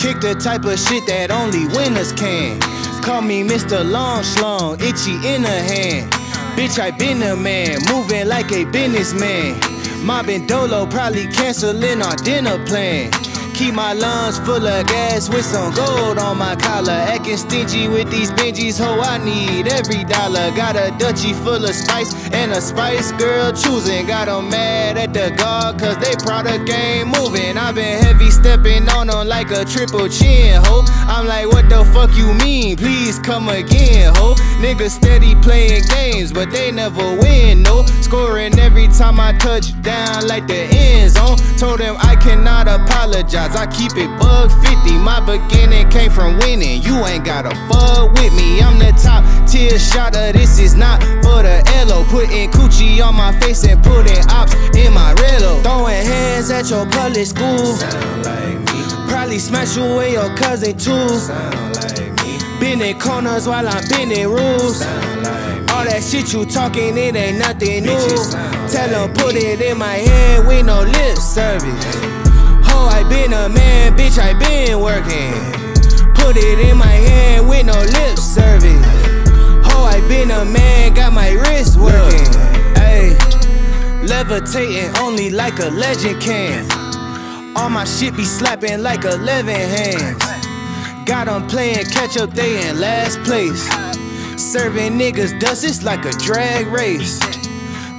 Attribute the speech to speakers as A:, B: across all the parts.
A: Kick the type of shit that only winners can. Call me Mr. Long Schlong, itchy in the hand. Bitch, I been a man, moving like a businessman. Mobbing Dolo, probably canceling our dinner plan. Keep my lungs full of gas with some gold on my collar. Acting stingy with these Benjis, ho, I need every dollar. Got a Dutchie full of spice and a Spice Girl choosing. Got them mad at the guard cause they product ain't moving. I been heavy stepping on them like a triple chin, ho. I'm like, what the fuck you mean? Please come again, ho. Niggas steady playing games, but they never win, no. Scoring every time I touch down like the end zone. Told them I cannot apologize, I keep it bug 50. My beginning came from winning, you ain't gotta fuck with me. I'm the top tier shotter, this is not for the Elo. Putting coochie on my face and putting ops in my relo. Throwing hands at your public school, sound like me. Probably smash away your cousin too, sound like me. Bending corners while I'm bending rules, sound like me. All that shit you talking, it ain't nothing new. Tell them put it in my hand with no lip service. Ho, I been a man, bitch, I been working. Put it in my hand with no lip service. Ho, I been a man, got my wrist working. Ayy, levitating only like a legend can. All my shit be slapping like 11 hands. Got 'em playing catch up, they in last place. Serving niggas dust, it's like a drag race.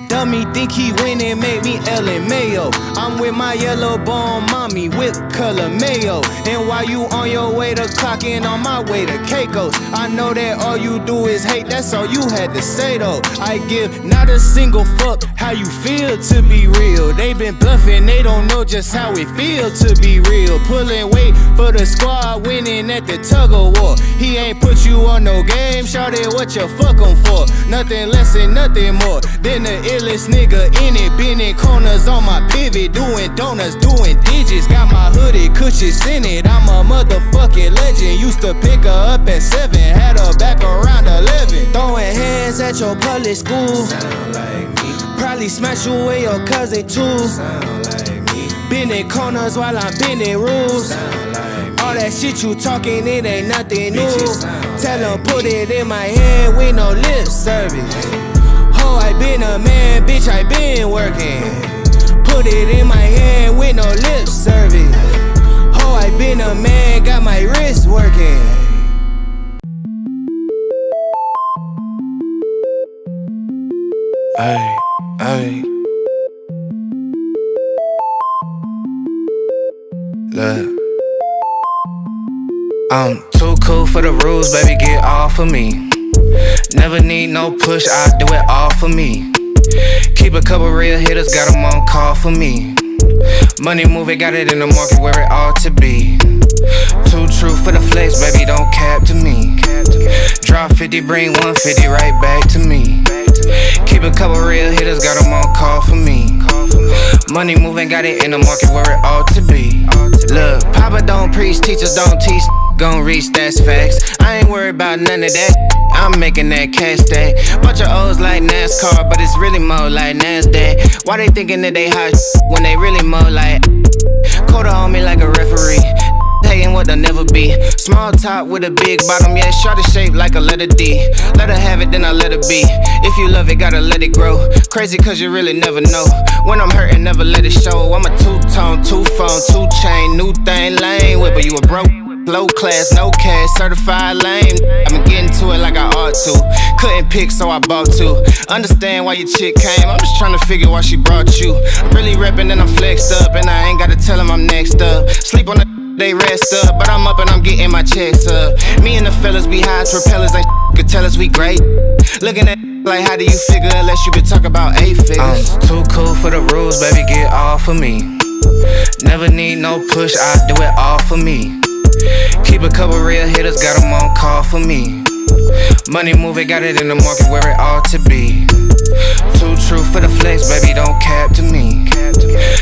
A: Dummy think he winning, made me Ellen Mayo. I'm with my yellow bone mommy with color mayo. And while you on your way to clocking, on my way to Caicos. I know that all you do is hate, that's all you had to say though. I give not a single fuck how you feel to be real. They been bluffing, they don't know just how it feel to be real. Pulling weight for the squad, winning at the tug of war. He ain't put you on no game, shawty, what you fuck him for? Nothing less and nothing more than the illest nigga in it. Bending corners on my pivot, doing donuts, doing digits. Got my hoodie, cushions in it, I'm a motherfucking legend. Used to pick her up at 7, had her back around 11. Throwing hands at your public school, sound like me. Probably smash away your cousin too, sound like me. Bending corners while I'm bending rules, sound like me. All that shit you talking, it ain't nothing new. Tell them put it in my hand with no lip service. Ho, I been a man, bitch, I been working. Put it in my hand with no lip service. Ho, I been a man, got my wrist working.
B: Ay, ay. Look, I'm too cool for the rules, baby, get off of me. Never need no push, I do it all for me. Keep a couple real hitters, got them on call for me. Money moving, got it in the market where it ought to be. Too true for the flex, baby, don't cap to me. Drop 50, bring 150 right back to me. Keep a couple real hitters, got them on call for me. Money moving, got it in the market where it ought to be. Look, Papa don't preach, teachers don't teach. Gon' reach, that's facts. I ain't worried about none of that. I'm making that cash stack. Bunch of O's like NASCAR, but it's really more like NASDAQ. Why they thinking that they hot when they really more like quarter on me like a referee? Hating what they'll never be. Small top with a big bottom, yeah, shorty shaped like a letter D. Let her have it, then I let her be. If you love it, gotta let it grow. Crazy cause you really never know. When I'm hurting, never let it show. I'm a two-tone, two-phone, two-chain, new thing, lame whip, but you a broke. Low class, no cash, certified lame. I'm getting to it like I ought to. Couldn't pick, so I bought two. Understand why your chick came, I'm just trying to figure why she brought you. I'm really reppin' and I'm flexed up, and I ain't gotta tell him I'm next up. Sleep on the they rest up, but I'm up and I'm getting my checks up. Me and the fellas be high as propellers, they could tell us we great. Looking at like how do you figure unless you could talk about 8 figures. I'm too cool for the rules, baby, get off of me. Never need no push, I do it all for me. Keep a couple real hitters, got them on call for me. Money moving, got it in the market where it ought to be. Too true for the flex, baby, don't cap to me.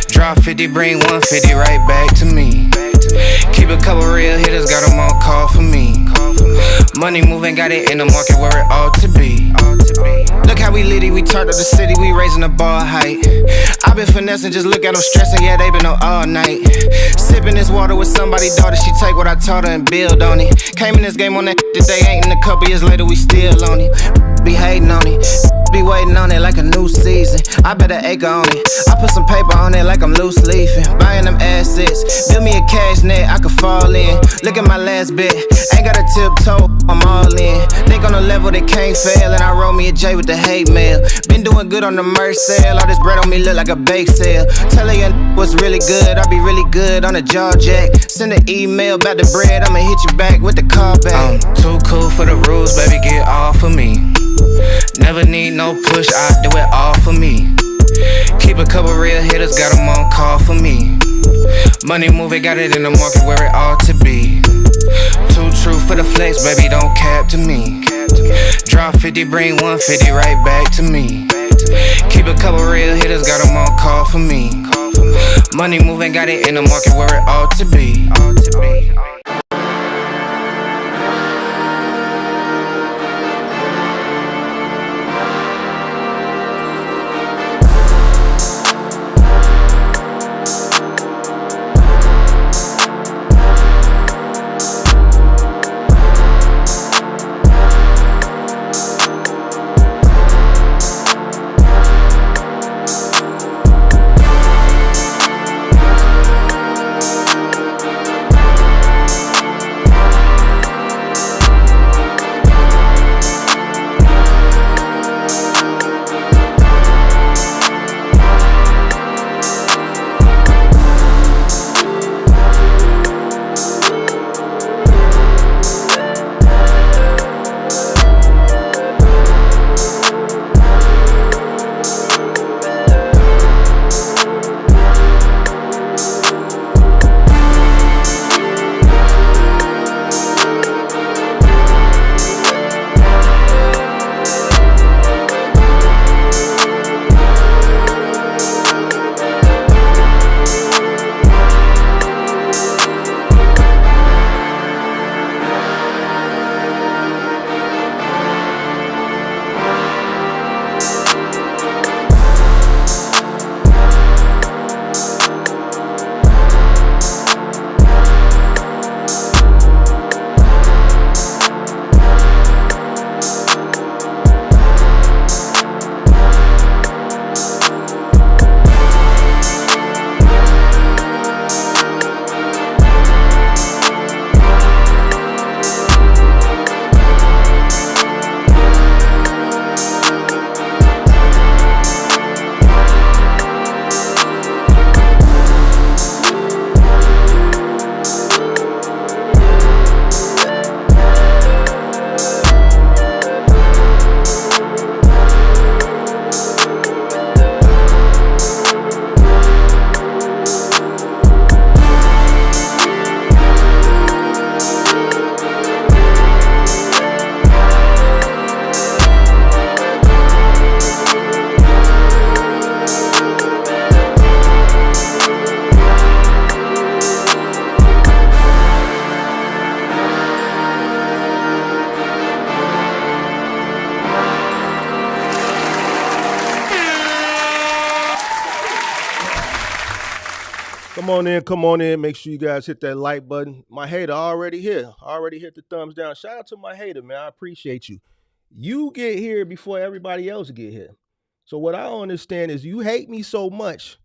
B: Drop 50, bring 150 right back to me. Keep a couple real hitters, got them on call for me. Money moving, got it in the market where it ought to be. Look how we litty, we turned up the city, we raising the bar height. I been finessing, just look at them stressing, yeah, they been up all night. Sipping this water with somebody's daughter, she take what I taught her and build on it. Came in this game on that today, ain't in a couple years later, we still on it. Be hating on it, be waiting on it like a new season. I bet an acre on it, I put some paper on it like I'm loose leafing. Buying them assets, build me a cash net I could fall in. Look at my last bet, ain't got a tiptoe, I'm all in. Think on a level that can't fail, and I roll me a J with the hate mail. Been doing good on the merch sale, all this bread on me look like a bake sale. Tell her your what's really good, I be really good on a jaw jack. Send an email about the bread, I'ma hit you back with the call back. I'm too cool for the rules, baby, get off of me. Never need no push, I do it all for me. Keep a couple real hitters, got them on call for me. Money moving, got it in the market where it ought to be. Too true for the flex, baby, don't cap to me. Drop 50, bring 150 right back to me. Keep a couple real hitters, got them on call for me. Money moving, got it in the market where it ought to be.
C: Come on in. Make sure you guys hit that like button. My hater already here. Already hit the thumbs down. Shout out to my hater, man. I appreciate you. You get here before everybody else get here. So what I don't understand is you hate me so much.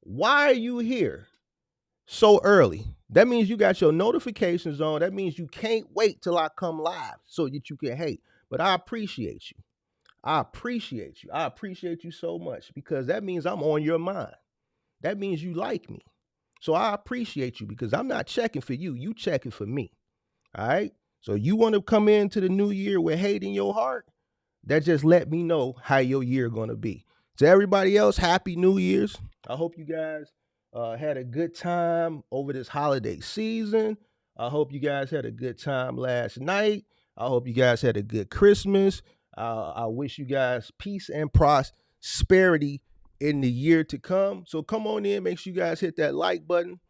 C: Why are you here so early? That means you got your notifications on. That means you can't wait till I come live so that you can hate. But I appreciate you. I appreciate you. I appreciate you so much because that means I'm on your mind. That means you like me. So I appreciate you because I'm not checking for you. You checking for me. All right? So you want to come into the new year with hate in your heart? That just let me know how your year going to be. To everybody else, Happy New Year's. I hope you guys had a good time over this holiday season. I hope you guys had a good time last night. I hope you guys had a good Christmas. I wish you guys peace and prosperity in the year to come. So come on in, make sure you guys hit that like button.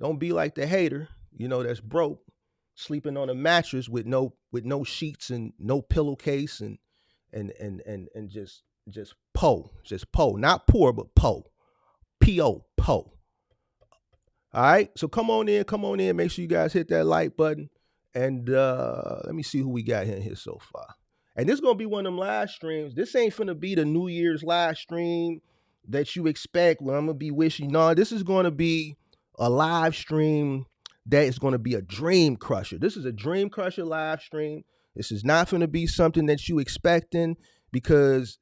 C: Don't be like the hater, that's broke. sleeping on a mattress with no sheets and no pillowcase and just po, not poor, but po, po. All right, so come on in. Make sure you guys hit that like button, and let me see who we got in here so far. And this is gonna be one of them live streams. This ain't finna be the New Year's live stream that you expect when I'm gonna be wishing. No, this is gonna be a live stream that is gonna be a dream crusher. This is a dream crusher live stream. This is not gonna be something that you expecting, because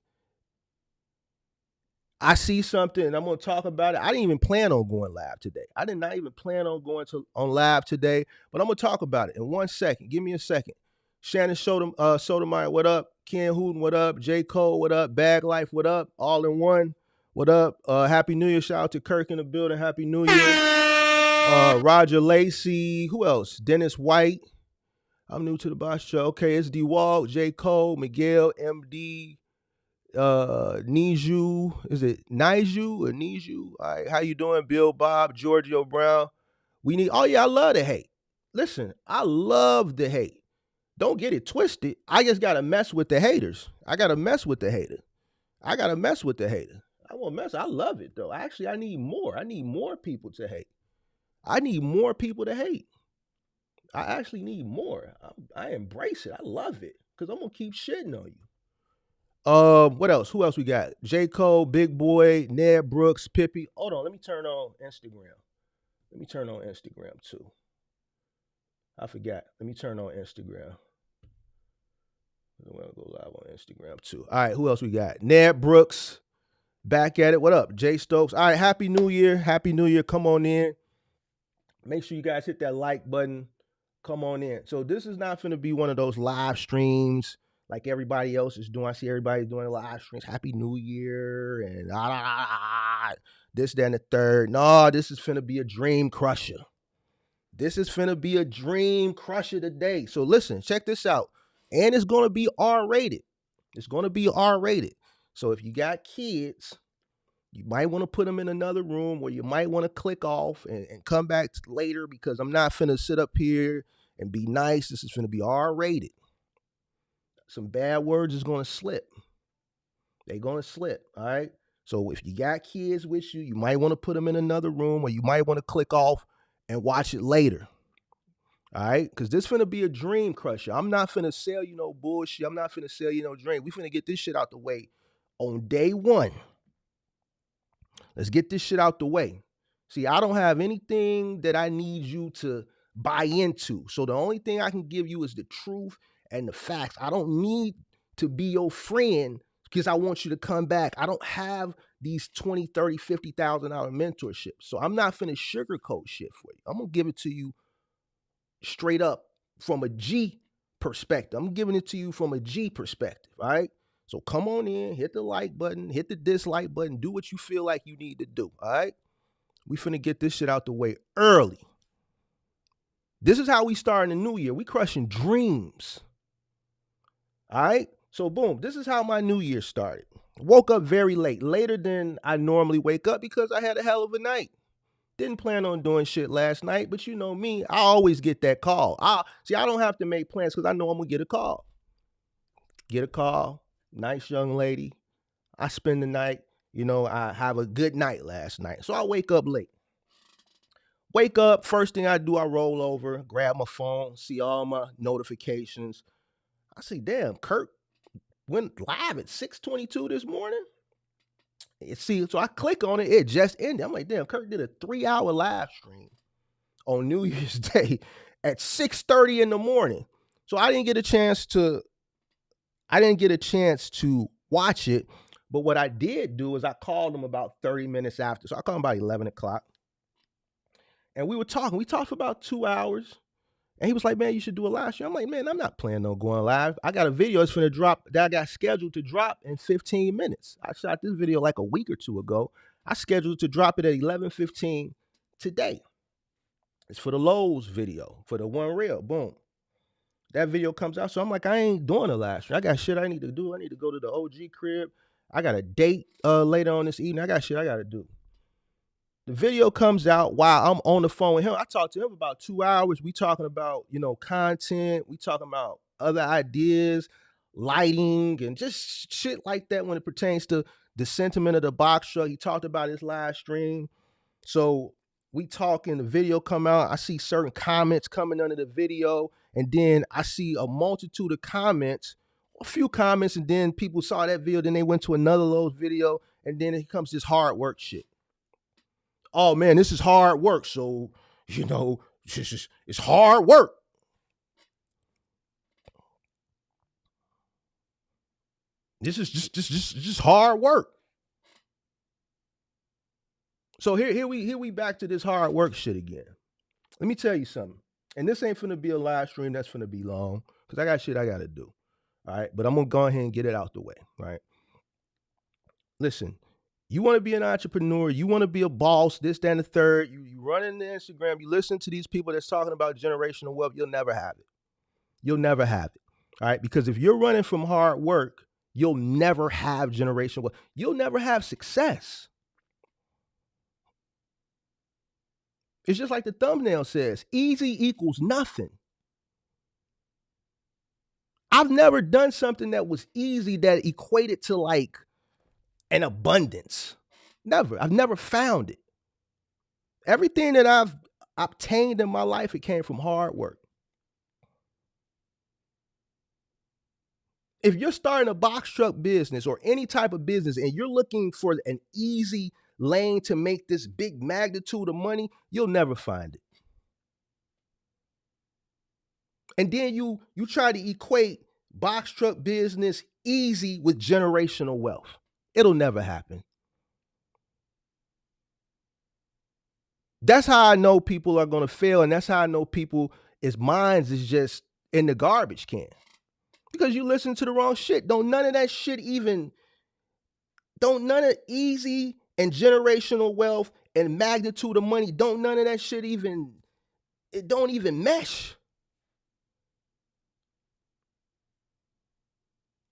C: I see something and I'm going to talk about it. I didn't even plan on going live today. I did not even plan on going on live today, but I'm going to talk about it in 1 second. Give me a second. Shannon Sotomayor, what up? Ken Hooten, what up? J. Cole, what up? Bag Life, what up? All in One, what up? Happy New Year. Shout out to Kirk in the building. Happy New Year. Roger Lacey. Who else? Dennis White. I'm new to the Boss Show. Okay, it's D. Walt, J. Cole, Miguel, MD. Niju, is it Niju or Niju? All right, how you doing? Bill Bob, Giorgio Brown. We need, oh yeah, I love the hate. Listen, I love the hate. Don't get it twisted. I just gotta mess with the haters. I gotta mess with the hater. I won't mess. I love it though. Actually, I need more. I need more people to hate. I actually need more. I embrace it. I love it because I'm gonna keep shitting on you. What else? Who else we got? J. Cole, Big Boy, Ned Brooks, Pippi. Hold on, let me turn on Instagram. Too. I forgot. Let me turn on Instagram. I want to go live on Instagram too. All right, who else we got? Ned Brooks, back at it. What up? Jay Stokes. All right, Happy New Year. Come on in. Make sure you guys hit that like button. Come on in. So this is not going to be one of those live streams like everybody else is doing. I see everybody doing live streams. Happy New Year and this, that, and the third. No, this is finna be a dream crusher. Today. So listen, check this out. And it's gonna be R-rated. So if you got kids, you might want to put them in another room, or you might want to click off and come back later, because I'm not finna sit up here and be nice. This is finna be R-rated. Some bad words is going to slip. They're going to slip, all right? So if you got kids with you, you might want to put them in another room, or you might want to click off and watch it later, all right? Because this finna be a dream crusher. I'm not finna sell you no bullshit. I'm not finna sell you no dream. We finna get this shit out the way on day one. Let's get this shit out the way. See, I don't have anything that I need you to buy into. So the only thing I can give you is the truth and the facts. I don't need to be your friend because I want you to come back. I don't have these $20, $30, $50,000 mentorships. So I'm not finna sugarcoat shit for you. I'm gonna give it to you straight up from a G perspective. I'm giving it to you from a G perspective, all right? So come on in, hit the like button, hit the dislike button, do what you feel like you need to do, all right? We finna get this shit out the way early. This is how we start in the new year. We crushing dreams. All right? So boom, this is how my new year started. Woke up very late, later than I normally wake up because I had a hell of a night. Didn't plan on doing shit last night, but you know me, I always get that call. I don't have to make plans because I know I'm going to get a call. Nice young lady. I spend the night, I have a good night last night. So I wake up late. First thing I do, I roll over, grab my phone, see all my notifications. I say, damn, Kurt went live at 6:22 this morning. So I click on it. It just ended. I'm like, damn, Kurt did a 3-hour live stream on New Year's Day at 6:30 in the morning. So I didn't get a chance to watch it. But what I did do is I called him about 30 minutes after. So I called him about 11 o'clock. And we were talking. We talked for about 2 hours. And he was like, man, you should do a live stream. I'm like, man, I'm not planning on going live. I got a video that's finna drop that I got scheduled to drop in 15 minutes. I shot this video like a week or two ago. I scheduled to drop it at 11:15 today. It's for the Lowe's video, for the one reel. Boom. That video comes out. So I'm like, I ain't doing a live stream. I got shit I need to do. I need to go to the OG crib. I got a date later on this evening. I got shit I got to do. The video comes out while I'm on the phone with him. I talked to him about 2 hours. We talking about, content. We talking about other ideas, lighting, and just shit like that when it pertains to the sentiment of the box truck. He talked about his live stream. So we talking, the video come out. I see certain comments coming under the video, and then I see a multitude of comments, a few comments, and then people saw that video, then they went to another Lowe's video, and then it comes this hard work shit. Oh man, this is hard work. So, it's hard work. This is just hard work. So here we back to this hard work shit again. Let me tell you something. And this ain't finna be a live stream that's finna be long, because I got shit I gotta do. All right. But I'm gonna go ahead and get it out the way. Right. Listen, you want to be an entrepreneur, you want to be a boss, this, that, and the third. You running the Instagram, you listen to these people that's talking about generational wealth, you'll never have it. You'll never have it. All right. Because if you're running from hard work, you'll never have generational wealth. You'll never have success. It's just like the thumbnail says, easy equals nothing. I've never done something that was easy that equated to like an abundance. Never. I've never found it. Everything that I've obtained in my life, it came from hard work. If you're starting a box truck business or any type of business and you're looking for an easy lane to make this big magnitude of money, you'll never find it. And then you try to equate box truck business easy with generational wealth. It'll never happen. That's how I know people are going to fail, and that's how I know people's minds is just in the garbage can. Because you listen to the wrong shit. Don't none of easy and generational wealth and magnitude of money, don't none of that shit it don't even mesh.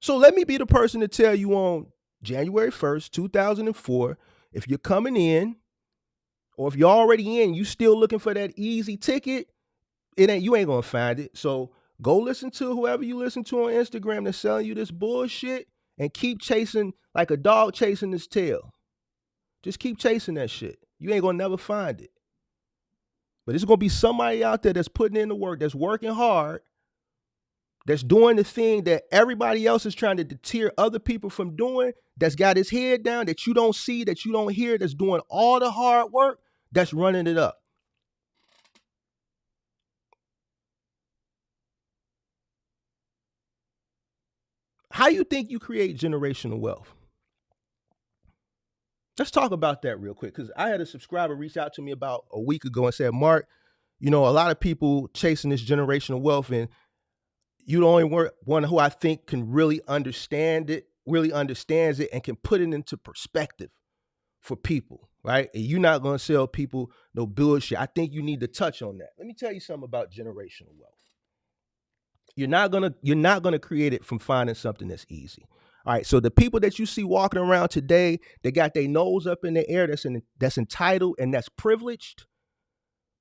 C: So let me be the person to tell you on January 1st, 2004, if you're coming in, or if you're already in, you still looking for that easy ticket, you ain't gonna find it. So go listen to whoever you listen to on Instagram that's selling you this bullshit, and keep chasing like a dog chasing his tail. Just keep chasing that shit. You ain't gonna never find it. But it's gonna be somebody out there that's putting in the work, that's working hard, that's doing the thing that everybody else is trying to deter other people from doing, that's got his head down, that you don't see, that you don't hear, that's doing all the hard work, that's running it up. How you think you create generational wealth? Let's talk about that real quick, because I had a subscriber reach out to me about a week ago and said, Mark, a lot of people chasing this generational wealth, and you the only one who I think can really understands it, and can put it into perspective for people, right? And you're not going to sell people no bullshit. I think you need to touch on that. Let me tell you something about generational wealth. You're not gonna create it from finding something that's easy. All right. So the people that you see walking around today, they got their nose up in the air, that's entitled and that's privileged,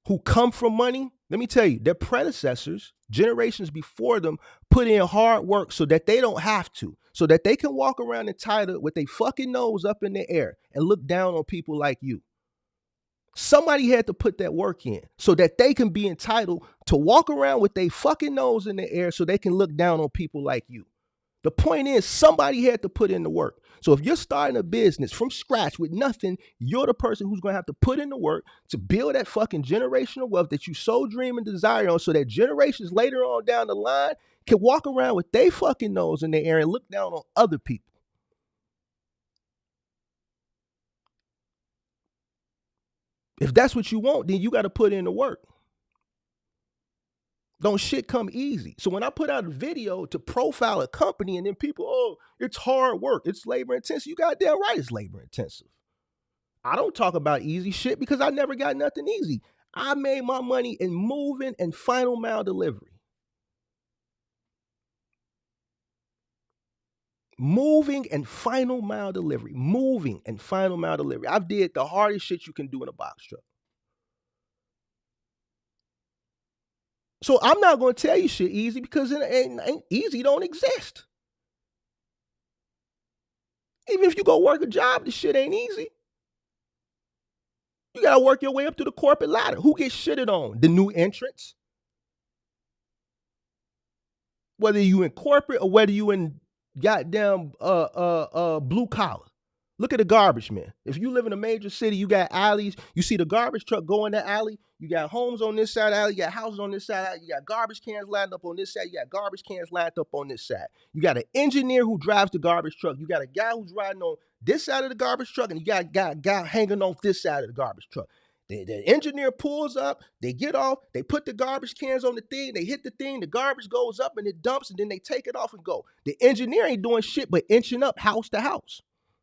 C: who come from money. Let me tell you, their predecessors, generations before them, put in hard work so that they don't have to, so that they can walk around entitled with their fucking nose up in the air and look down on people like you. Somebody had to put that work in so that they can be entitled to walk around with their fucking nose in the air so they can look down on people like you. The point is, somebody had to put in the work. So if you're starting a business from scratch with nothing, you're the person who's going to have to put in the work to build that fucking generational wealth that you so dream and desire on, so that generations later on down the line can walk around with their fucking nose in the air and look down on other people. If that's what you want, then you got to put in the work. Don't shit come easy. So when I put out a video to profile a company and then people, oh, it's hard work, it's labor intensive. You goddamn right it's labor intensive. I don't talk about easy shit because I never got nothing easy. I made my money in moving and final mile delivery. Moving and final mile delivery. Moving and final mile delivery. I've did the hardest shit you can do in a box truck. So I'm not going to tell you shit easy because it ain't easy don't exist. Even if you go work a job, the shit ain't easy. You got to work your way up to the corporate ladder. Who gets shitted on? The new entrants. Whether you in corporate or whether you in goddamn blue collar. Look at the garbage man. If you live in a major city, you got alleys. You see the garbage truck go in the alley. You got homes on this side of the alley. You got houses on this side of the alley. You got garbage cans lined up on this side. You got garbage cans lined up on this side. You got an engineer who drives the garbage truck. You got a guy who's riding on this side of the garbage truck, and you got a guy hanging off this side of the garbage truck. The engineer pulls up, they get off, they put the garbage cans on the thing, they hit the thing, the garbage goes up and it dumps, and then they take it off and go. The engineer ain't doing shit but inching up house to house.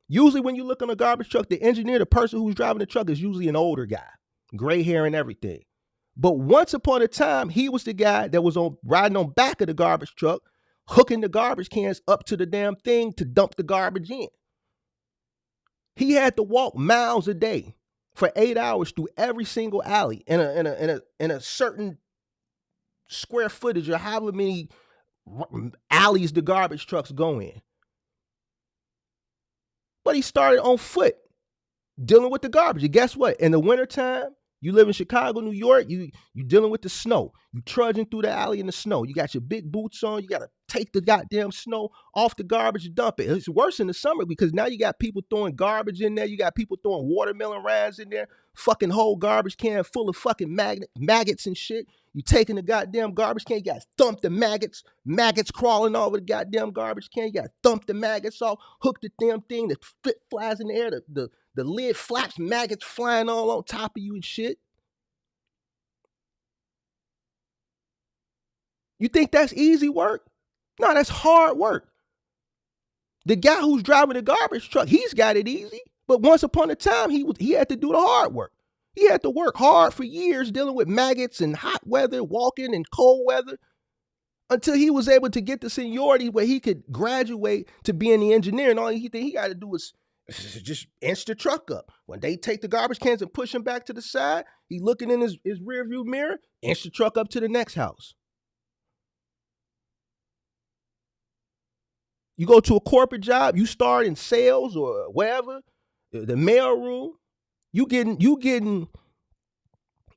C: Usually when you look on a garbage truck, the engineer, the person who's driving the truck is usually an older guy, gray hair and everything. But once upon a time, he was the guy that was riding on back of the garbage truck, hooking the garbage cans up to the damn thing to dump the garbage in. He had to walk miles a day for 8 hours through every single alley in a certain square footage or however many alleys the garbage trucks go in. But he started on foot dealing with the garbage. And guess what? In the wintertime, you live in Chicago, New York, you dealing with the snow. You trudging through the alley in the snow. You got your big boots on. You got to take the goddamn snow off the garbage and dump it. It's worse in the summer because now you got people throwing garbage in there. You got people throwing watermelon rinds in there. Fucking whole garbage can full of fucking maggots and shit. You taking the goddamn garbage can, you got to thump the maggots. Maggots crawling all over the goddamn garbage can. You got to thump the maggots off, hook the damn thing, the flip flies in the air, the lid flaps, maggots flying all on top of you and shit. You think that's easy work? No, that's hard work. The guy who's driving the garbage truck, he's got it easy. But once upon a time, he had to do the hard work. He had to work hard for years dealing with maggots and hot weather, walking in cold weather, until he was able to get the seniority where he could graduate to being the engineer. And all he got to do is just inch the truck up. When they take the garbage cans and push him back to the side, he looking in his rear view mirror, inch the truck up to the next house. You go to a corporate job, you start in sales or wherever, the mail room, you dealing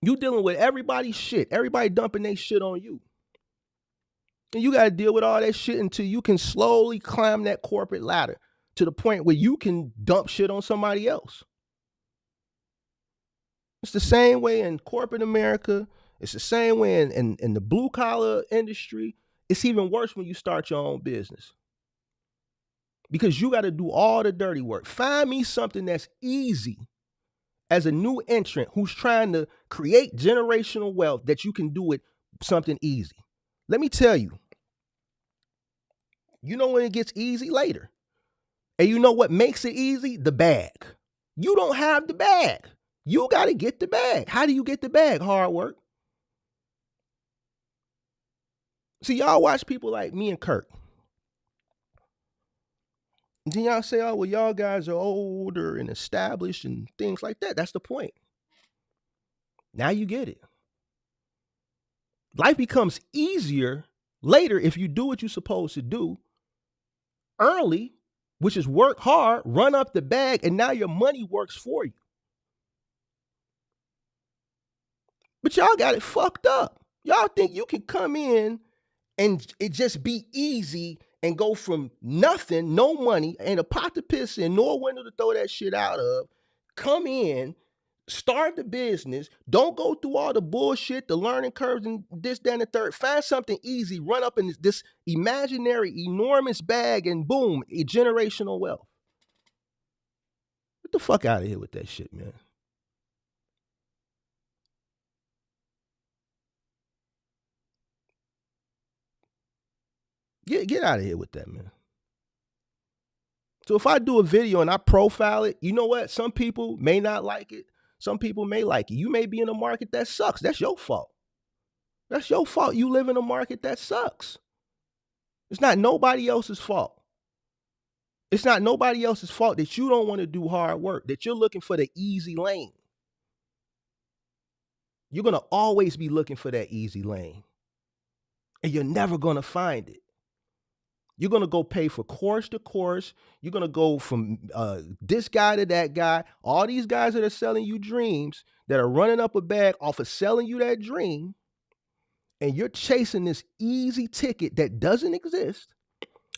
C: with everybody's shit. Everybody dumping their shit on you. And you got to deal with all that shit until you can slowly climb that corporate ladder to the point where you can dump shit on somebody else. It's the same way in corporate America. It's the same way in the blue collar industry. It's even worse when you start your own business. Because you got to do all the dirty work. Find me something that's easy as a new entrant who's trying to create generational wealth that you can do it something easy. Let me tell you, you know when it gets easy? Later. And you know what makes it easy? The bag. You don't have the bag. You got to get the bag. How do you get the bag? Hard work. See, y'all watch people like me and Kirk. And then y'all say, oh, well, y'all guys are older and established and things like that. That's the point. Now you get it. Life becomes easier later if you do what you're supposed to do early, which is work hard, run up the bag, and now your money works for you. But y'all got it fucked up. Y'all think you can come in and it just be easy and go from nothing, no money, and a pot to piss in, nor a window to throw that shit out of, come in, start the business, don't go through all the bullshit, the learning curves, and this, that, and the third. Find something easy, run up in this imaginary, enormous bag, and boom, generational wealth. Get the fuck out of here with that shit, man. Get out of here with that, man. So if I do a video and I profile it, you know what? Some people may not like it. Some people may like it. You may be in a market that sucks. That's your fault. That's your fault. You live in a market that sucks. It's not nobody else's fault. It's not nobody else's fault that you don't want to do hard work, that you're looking for the easy lane. You're going to always be looking for that easy lane. And you're never going to find it. You're going to go pay for course to course. You're going to go from this guy to that guy. All these guys that are selling you dreams, that are running up a bag off of selling you that dream. And you're chasing this easy ticket that doesn't exist.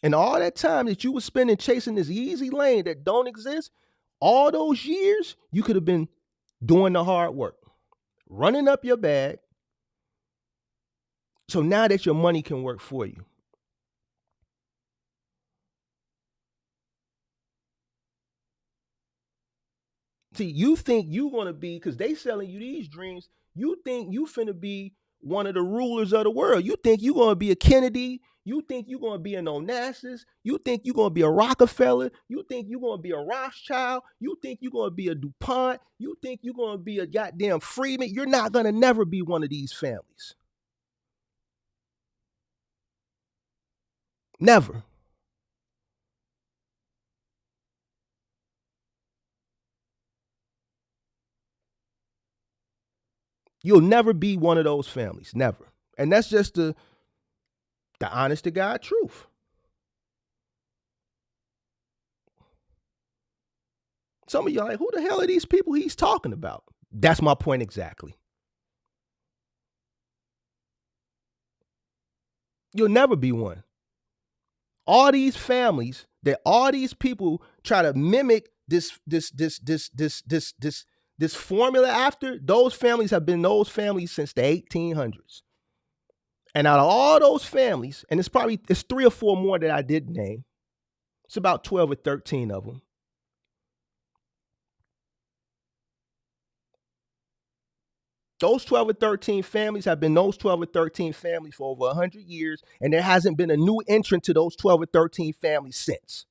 C: And all that time that you were spending chasing this easy lane that don't exist, all those years, you could have been doing the hard work, running up your bag. So now that your money can work for you. See, you think you're going to be, because they selling you these dreams, you think you finna be one of the rulers of the world. You think you're going to be a Kennedy. You think you're going to be an Onassis. You think you're going to be a Rockefeller. You think you're going to be a Rothschild. You think you're going to be a DuPont. You think you're going to be a goddamn Freeman. You're not going to never be one of these families. Never. You'll never be one of those families. Never. And that's just the honest to God truth. Some of y'all like, who the hell are these people he's talking about? That's my point exactly. You'll never be one. All these families, that all these people try to mimic this formula after, those families have been those families since the 1800s. And out of all those families, and it's 3 or 4 more that I did name. It's about 12 or 13 of them. Those 12 or 13 families have been those 12 or 13 families for over 100 years, and there hasn't been a new entrant to those 12 or 13 families since.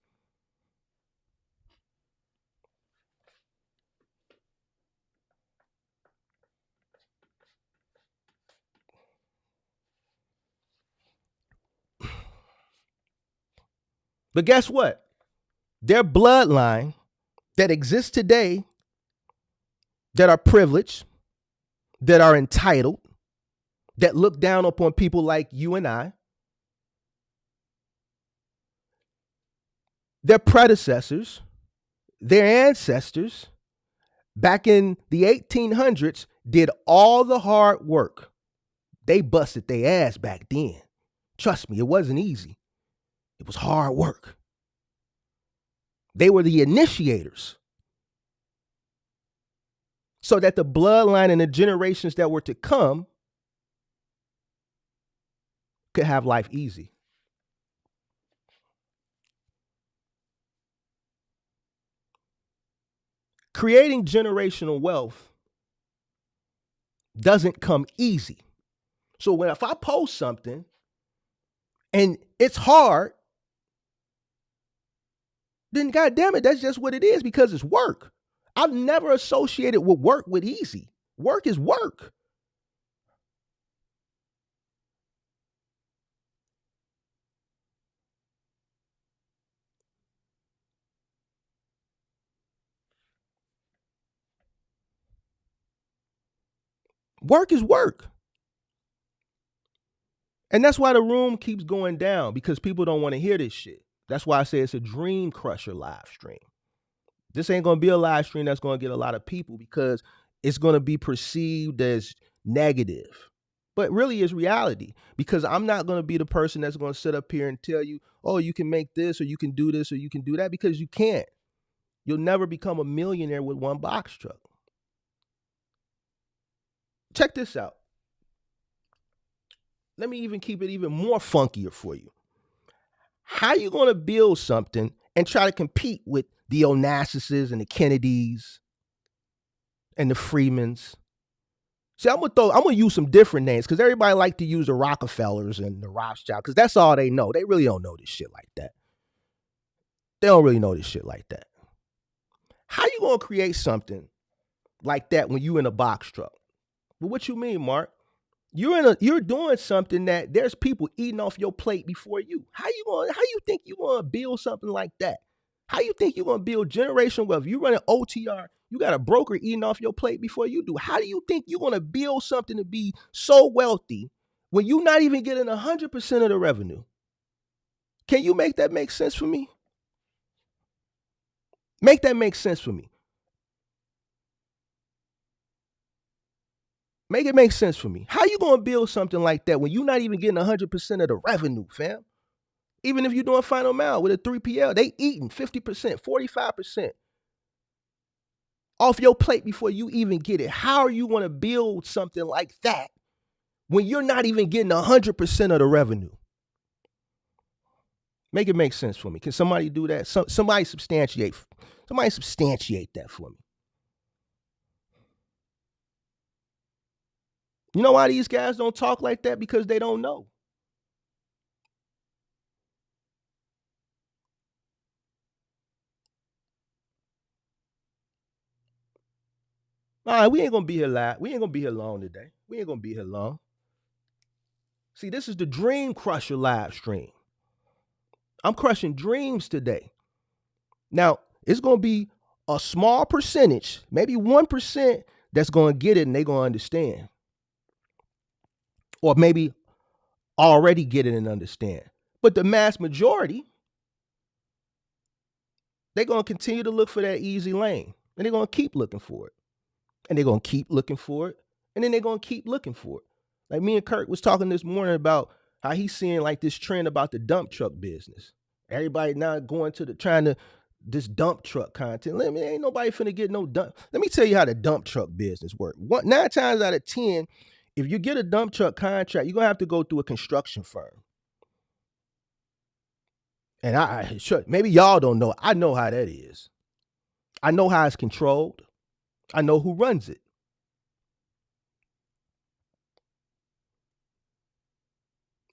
C: But guess what? Their bloodline that exists today, that are privileged, that are entitled, that look down upon people like you and I, their predecessors, their ancestors, back in the 1800s, did all the hard work. They busted their ass back then. Trust me, it wasn't easy. It was hard work. They were the initiators, so that the bloodline and the generations that were to come could have life easy. Creating generational wealth doesn't come easy. So if I post something and it's hard, then God damn it, that's just what it is, because it's work. I've never associated with work with easy. Work is work. Work is work. And that's why the room keeps going down, because people don't want to hear this shit. That's why I say it's a dream crusher live stream. This ain't going to be a live stream that's going to get a lot of people, because it's going to be perceived as negative. But really is reality, because I'm not going to be the person that's going to sit up here and tell you, oh, you can make this, or you can do this, or you can do that, because you can't. You'll never become a millionaire with one box truck. Check this out. Let me even keep it even more funkier for you. How you going to build something and try to compete with the Onassises and the Kennedys and the Freemans? See, I'm gonna use some different names, because everybody like to use the Rockefellers and the Rothschild, because that's all they know. They really don't know this shit like that. They don't really know this shit like that. How you gonna create something like that when you in a box truck? Well, what you mean, Mark? You're doing something that there's people eating off your plate before you. How you think you gonna build something like that? How you think you're going to build generational wealth? You run an OTR, you got a broker eating off your plate before you do. How do you think you're going to build something to be so wealthy when you're not even getting 100% of the revenue? Can you make that make sense for me? Make that make sense for me. Make it make sense for me. How you going to build something like that when you're not even getting 100% of the revenue, fam? Even if you're doing final mile with a 3PL, they eating 50%, 45% off your plate before you even get it. How are you going to build something like that when you're not even getting 100% of the revenue? Make it make sense for me. Can somebody do that? Somebody substantiate that for me. You know why these guys don't talk like that? Because they don't know. All right, we ain't gonna be here live. We ain't gonna be here long today. We ain't gonna be here long. See, this is the Dream Crusher live stream. I'm crushing dreams today. Now, it's gonna be a small percentage, maybe 1%, that's gonna get it and they're gonna understand. Or maybe already get it and understand. But the mass majority, they're gonna continue to look for that easy lane. And they're gonna keep looking for it. And they're going to keep looking for it. And then they're going to keep looking for it. Like me and Kirk was talking this morning about how he's seeing like this trend about the dump truck business. Everybody now going to this dump truck content. Ain't nobody finna get no dump. Let me tell you how the dump truck business works. 9 times out of 10, if you get a dump truck contract, you're going to have to go through a construction firm. And maybe y'all don't know. I know how that is. I know how it's controlled. I know who runs it.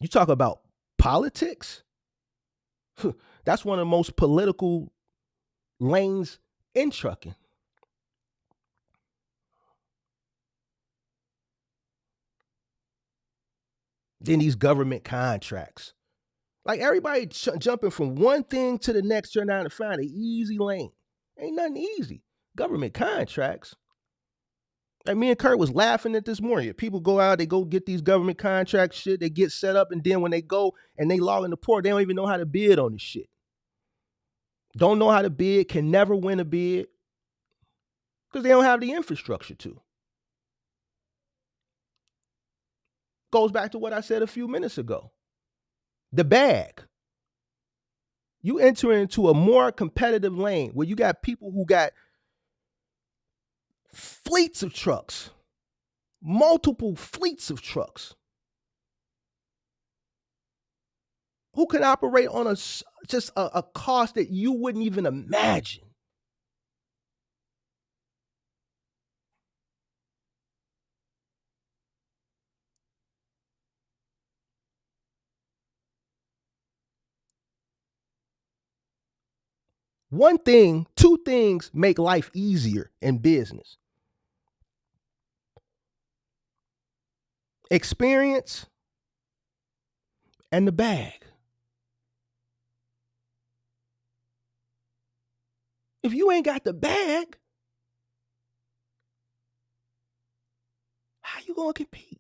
C: You talk about politics? That's one of the most political lanes in trucking. Then these government contracts. Like everybody jumping from one thing to the next, trying to find an easy lane. Ain't nothing easy. Government contracts. Like me and Kurt was laughing at this morning. People go out, they go get these government contract shit, they get set up, and then when they go and they log in the port, they don't even know how to bid on this shit. Don't know how to bid, can never win a bid, because they don't have the infrastructure to. Goes back to what I said a few minutes ago. The bag. You enter into a more competitive lane where you got people who got fleets of trucks, multiple fleets of trucks, who can operate on a cost that you wouldn't even imagine. Two things make life easier in business. Experience and the bag. If you ain't got the bag, how you gonna compete?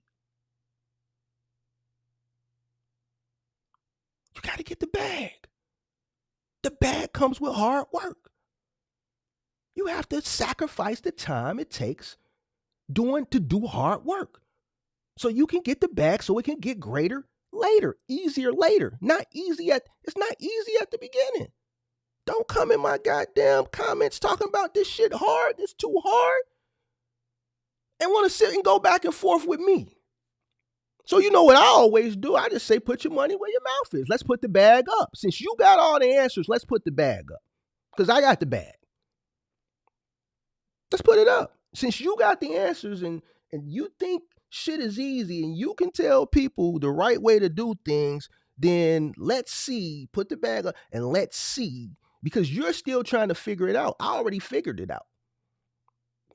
C: You gotta get the bag. The bag comes with hard work. You have to sacrifice the time it takes to do hard work. So you can get the bag so it can get greater later, easier later. It's not easy at the beginning. Don't come in my goddamn comments talking about this shit hard, it's too hard, and want to sit and go back and forth with me. So you know what I always do? I just say, put your money where your mouth is. Let's put the bag up. Since you got all the answers, let's put the bag up. Because I got the bag. Let's put it up. Since you got the answers and you think shit is easy and you can tell people the right way to do things, then let's see, put the bag up and let's see. Because you're still trying to figure it out. I already figured it out.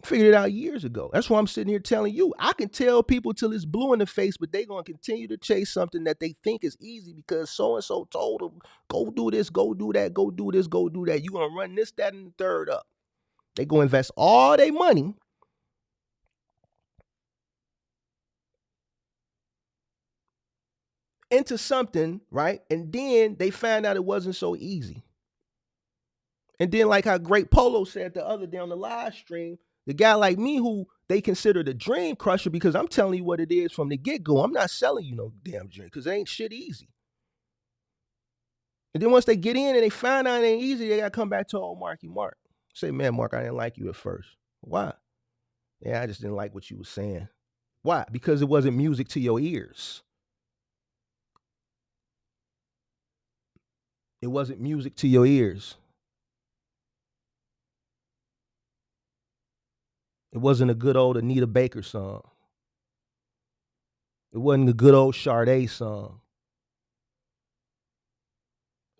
C: Figured it out years ago. That's why I'm sitting here telling you. I can tell people till it's blue in the face, but they're going to continue to chase something that they think is easy because so-and-so told them, go do this, go do that, go do this, go do that. You're going to run this, that, and the third up. They go invest all their money into something, right? And then they found out it wasn't so easy. And then like how Great Polo said the other day on the live stream, the guy like me who they consider the dream crusher because I'm telling you what it is from the get-go. I'm not selling you no damn dream because it ain't shit easy. And then once they get in and they find out it ain't easy, they got to come back to old Marky Mark. Say, man, Mark, I didn't like you at first. Why? Yeah, I just didn't like what you were saying. Why? Because it wasn't music to your ears. It wasn't music to your ears. It wasn't a good old Anita Baker song. It wasn't a good old Sade song.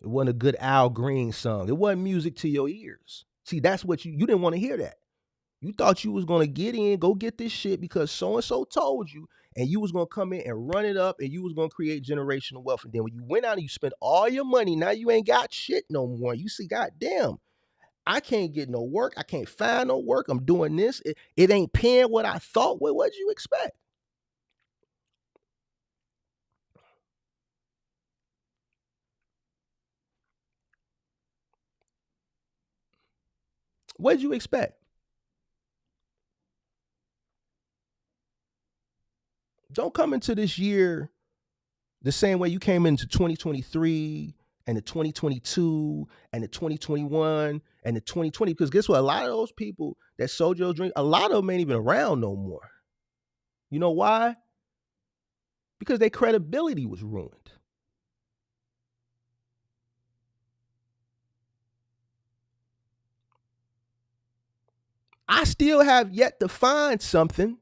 C: It wasn't a good Al Green song. It wasn't music to your ears. See, that's what you didn't want to hear that. You thought you was going to get in, go get this shit because so-and-so told you, and you was going to come in and run it up, and you was going to create generational wealth. And then when you went out and you spent all your money, now you ain't got shit no more. You see, goddamn, I can't get no work. I can't find no work. I'm doing this. It ain't paying what I thought. What'd you expect? What'd you expect? Don't come into this year the same way you came into 2023 and the 2022 and the 2021 and the 2020. Because guess what? A lot of those people that sold your dream, a lot of them ain't even around no more. You know why? Because their credibility was ruined. I still have yet to find something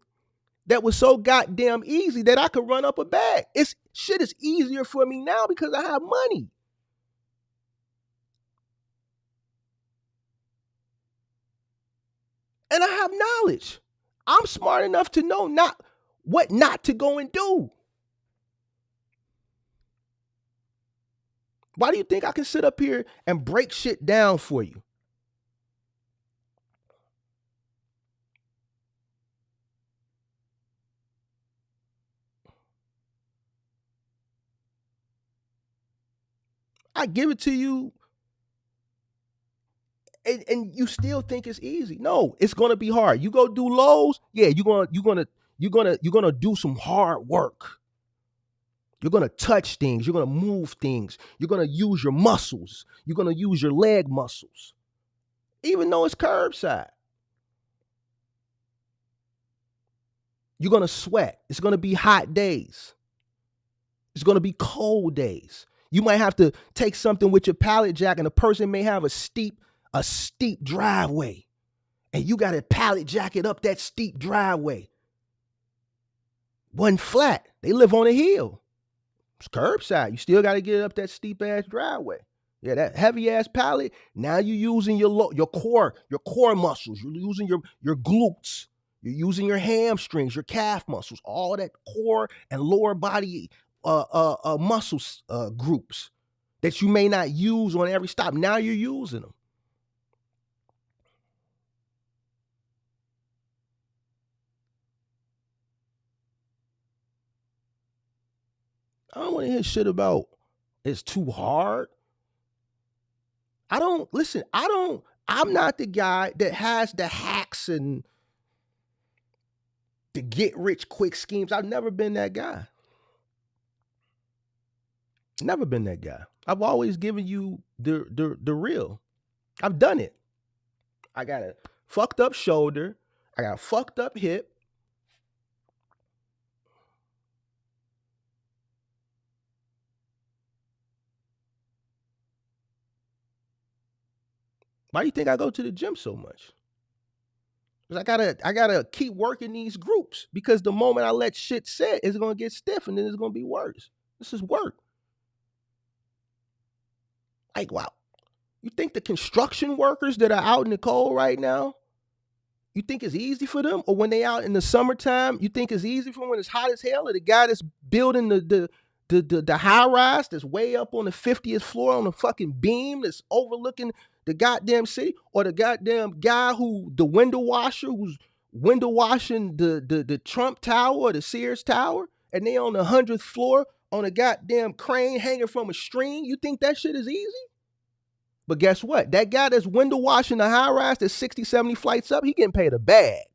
C: that was so goddamn easy that I could run up a bag. Shit is easier for me now because I have money. And I have knowledge. I'm smart enough to know what not to go and do. Why do you think I can sit up here and break shit down for you? I give it to you and you still think it's easy. No, it's gonna be hard. You go do lows, yeah, you're gonna do some hard work. You're gonna touch things, you're gonna move things, you're gonna use your muscles, you're gonna use your leg muscles, even though it's curbside. You're gonna sweat. It's gonna be hot days. It's gonna be cold days. You might have to take something with your pallet jack, and a person may have a steep driveway, and you got to pallet jack it up that steep driveway. Wasn't flat. They live on a hill. It's curbside. You still got to get up that steep ass driveway. Yeah, that heavy ass pallet. Now you're using your core muscles. You're using your glutes. You're using your hamstrings, your calf muscles, all that core and lower body muscles groups that you may not use on every stop. Now you're using them. I don't want to hear shit about it's too hard. I'm not the guy that has the hacks and the get rich quick schemes. I've never been that guy. Never been that guy. I've always given you the real. I've done it. I got a fucked up shoulder. I got a fucked up hip. Why do you think I go to the gym so much? Because I gotta keep working these groups because the moment I let shit sit, it's gonna get stiff and then it's gonna be worse. This is work. Like, wow. You think the construction workers that are out in the cold right now, You think it's easy for them? Or when they out in the summertime, you think it's easy for them when it's hot as hell? Or the guy that's building the high rise that's way up on the 50th floor on a fucking beam that's overlooking the goddamn city? Or the goddamn guy the window washer who's window washing the Trump Tower or the Sears Tower, and they on the 100th floor on a goddamn crane hanging from a string? You think that shit is easy? But guess what? That guy that's window washing the high rise that's 60, 70 flights up, he getting paid a bag.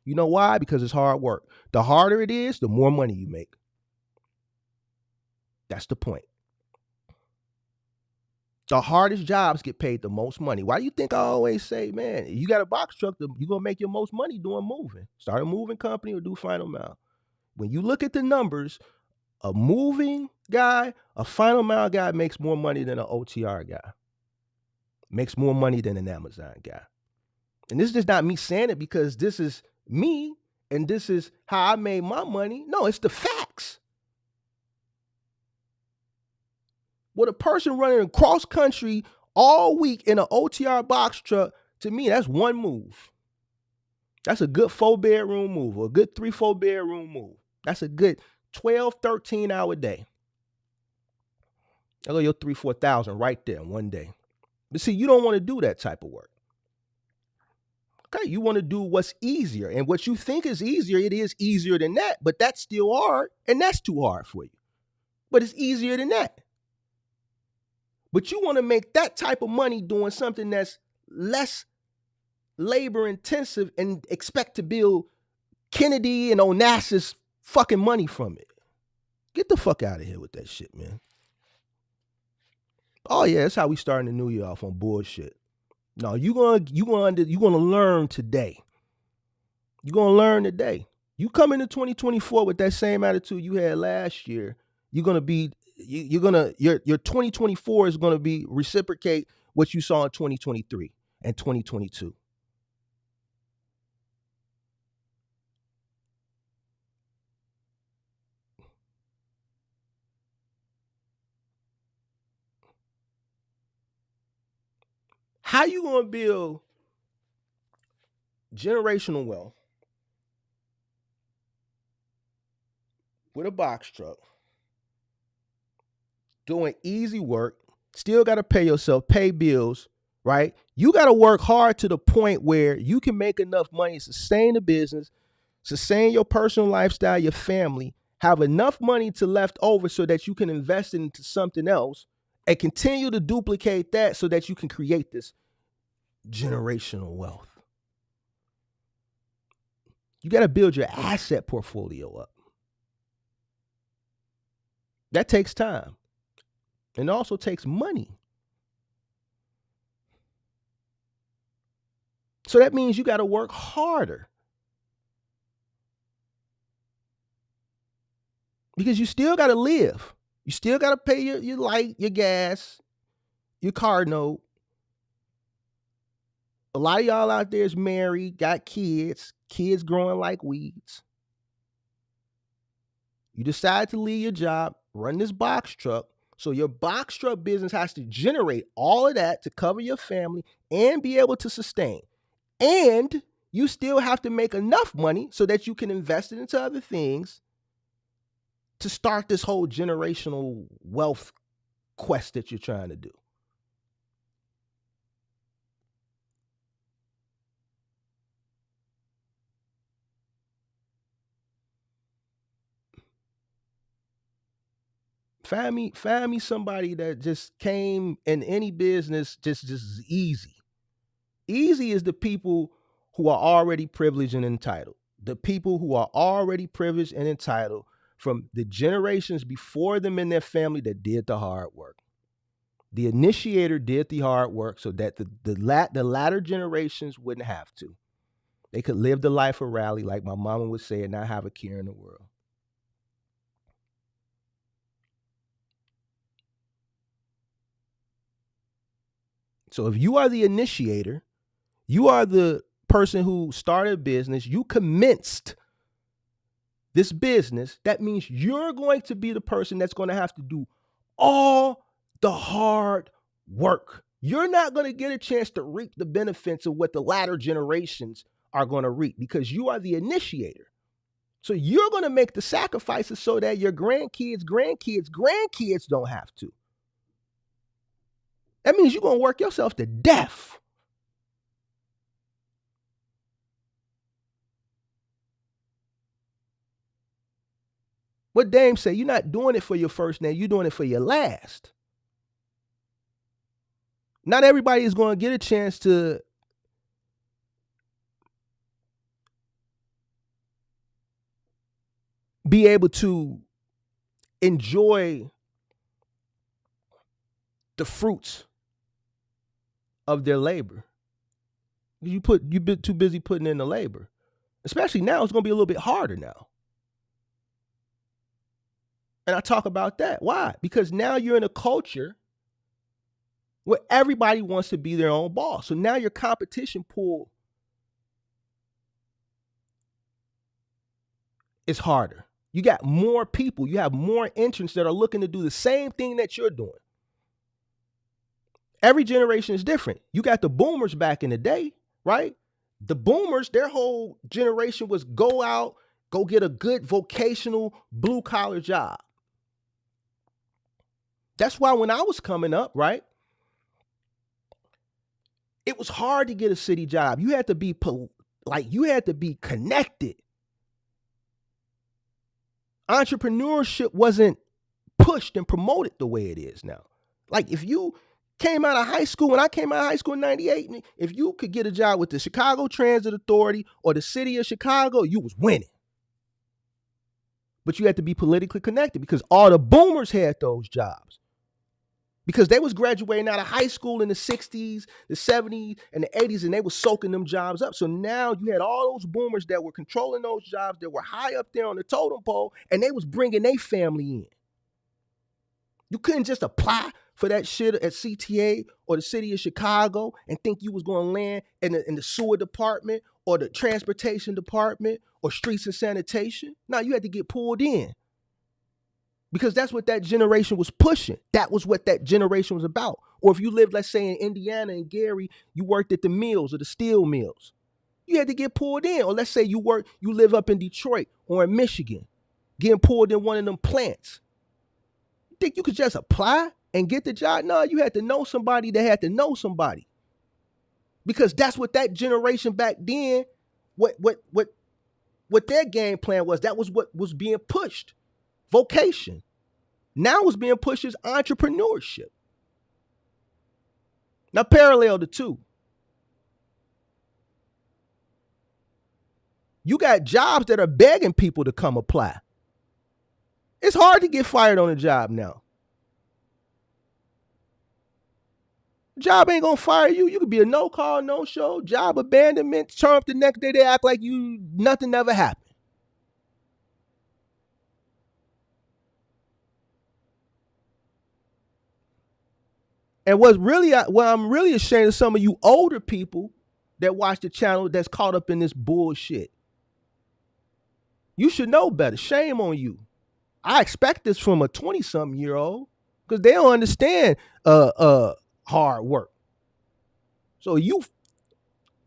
C: You know why? Because it's hard work. The harder it is, the more money you make. That's the point. The hardest jobs get paid the most money. Why do you think I always say, man, you got a box truck, you're going to make your most money doing moving. Start a moving company or do final mile. When you look at the numbers, a moving guy, a final mile guy makes more money than an OTR guy. Makes more money than an Amazon guy. And this is just not me saying it because this is me and this is how I made my money. No, it's the facts. What a person running cross country all week in an OTR box truck, to me, that's one move. That's a good 4-bedroom move, or a good 3-4 bedroom move. That's a good 12, 13 hour day. That'll go your 3,000-4,000 right there in one day. But see, you don't want to do that type of work. Okay, you want to do what's easier. And what you think is easier, it is easier than that, but that's still hard, and that's too hard for you. But it's easier than that. But you want to make that type of money doing something that's less labor intensive and expect to build Kennedy and Onassis fucking money from it. Get the fuck out of here with that shit, man. Oh yeah, that's how we starting the new year off on bullshit. No, you're gonna learn today. You're gonna learn today. You come into 2024 with that same attitude you had last year, your 2024 is gonna be reciprocate what you saw in 2023 and 2022. How you gonna build generational wealth with a box truck, doing easy work, still got to pay yourself, pay bills, right? You got to work hard to the point where you can make enough money to sustain the business, sustain your personal lifestyle, your family, have enough money to left over so that you can invest it into something else and continue to duplicate that so that you can create this generational wealth. You got to build your asset portfolio up. That takes time. And it also takes money. So that means you got to work harder. Because you still got to live. You still got to pay your light, your gas, your car note. A lot of y'all out there is married, got kids growing like weeds. You decide to leave your job, run this box truck. So your box truck business has to generate all of that to cover your family and be able to sustain. And you still have to make enough money so that you can invest it into other things to start this whole generational wealth quest that you're trying to do. Find me somebody that just came in any business just easy. Easy is the people who are already privileged and entitled. The people who are already privileged and entitled from the generations before them in their family that did the hard work. The initiator did the hard work so that the latter generations wouldn't have to. They could live the life of Raleigh, like my mama would say, and not have a care in the world. So if you are the initiator, you are the person who started a business, you commenced this business, that means you're going to be the person that's going to have to do all the hard work. You're not going to get a chance to reap the benefits of what the latter generations are going to reap because you are the initiator. So you're going to make the sacrifices so that your grandkids don't have to. That means you're going to work yourself to death. What Dame say? You're not doing it for your first name. You're doing it for your last. Not everybody is going to get a chance to be able to enjoy the fruits of their labor. You've been too busy putting in the labor. Especially now, it's going to be a little bit harder now. And I talk about that. Why? Because now you're in a culture where everybody wants to be their own boss. So now your competition pool is harder. You got more people. You have more entrants that are looking to do the same thing that you're doing. Every generation is different. You got the boomers back in the day, right? The boomers, their whole generation was go out, go get a good vocational blue collar job. That's why when I was coming up, right, it was hard to get a city job. You had to be connected. Entrepreneurship wasn't pushed and promoted the way it is now. Like if you came out of high school, when I came out of high school in 98, if you could get a job with the Chicago Transit Authority or the city of Chicago, you was winning. But you had to be politically connected because all the boomers had those jobs. Because they was graduating out of high school in the 60s, the 70s, and the 80s, and they was soaking them jobs up. So now you had all those boomers that were controlling those jobs that were high up there on the totem pole, and they was bringing their family in. You couldn't just apply for that shit at CTA or the city of Chicago and think you was going to land in the sewer department or the transportation department or streets and sanitation. No, you had to get pulled in. Because that's what that generation was pushing. That was what that generation was about. Or if you lived, let's say, in Indiana and Gary, you worked at the mills or the steel mills. You had to get pulled in. Or let's say you live up in Detroit or in Michigan, getting pulled in one of them plants. You think you could just apply and get the job? No, you had to know somebody that had to know somebody. Because that's what that generation back then, what their game plan was. That was what was being pushed. Vocation. Now what's being pushed is entrepreneurship. Now parallel the two. You got jobs that are begging people to come apply. It's hard to get fired on a job now. Job ain't gonna fire you. You could be a no call, no show, job abandonment, turn up the next day, they act like nothing ever happened. And what I'm really ashamed of some of you older people that watch the channel that's caught up in this bullshit. You should know better. Shame on you. I expect this from a 20-something-year-old because they don't understand hard work. So you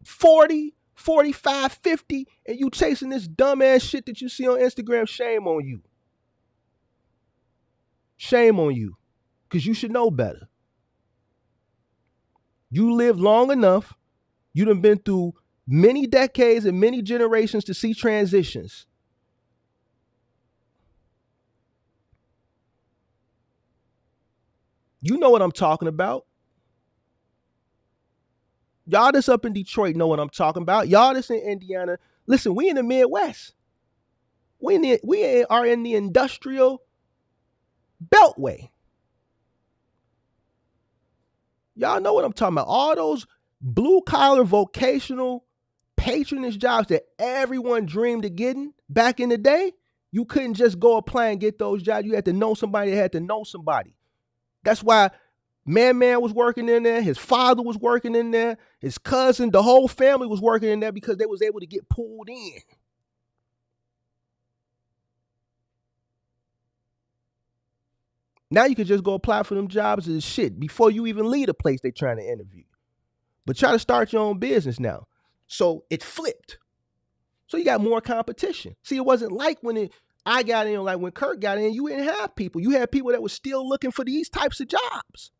C: 40, 45, 50, and you chasing this dumbass shit that you see on Instagram, shame on you. Shame on you because you should know better. You lived long enough. You done been through many decades and many generations to see transitions. You know what I'm talking about. Y'all that's up in Detroit know what I'm talking about. Y'all that's in Indiana, listen, we in the Midwest. We are in the industrial beltway. Y'all know what I'm talking about. All those blue-collar, vocational, patronage jobs that everyone dreamed of getting back in the day, you couldn't just go apply and get those jobs. You had to know somebody that had to know somebody. That's why Man was working in there. His father was working in there. His cousin, the whole family was working in there because they was able to get pulled in. Now you can just go apply for them jobs and shit before you even leave a place they trying to interview. But try to start your own business now. So it flipped. So you got more competition. See, it wasn't like when I got in, like when Kirk got in, you didn't have people. You had people that were still looking for these types of jobs.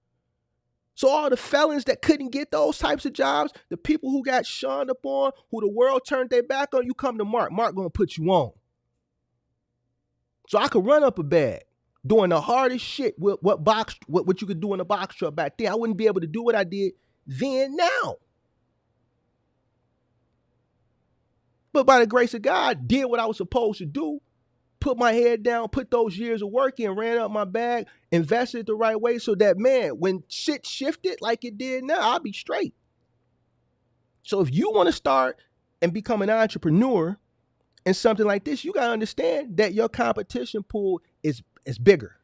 C: So all the felons that couldn't get those types of jobs, the people who got shunned upon, who the world turned their back on, you come to Mark. Mark gonna put you on. So I could run up a bag doing the hardest shit with what you could do in a box truck back then. I wouldn't be able to do what I did then now. But by the grace of God, did what I was supposed to do, put my head down, put those years of work in, ran up my bag, invested the right way so that, man, when shit shifted like it did now, I'll be straight. So if you want to start and become an entrepreneur in something like this, you got to understand that your competition pool is bigger.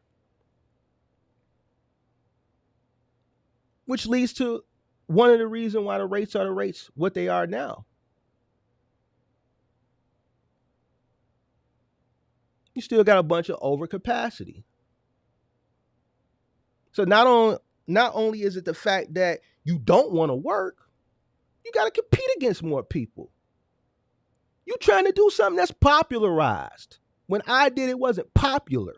C: Which leads to one of the reasons why the rates are the rates what they are now. You still got a bunch of overcapacity. So not only is it the fact that you don't want to work, you got to compete against more people. You trying to do something that's popularized. When I did, it wasn't popular.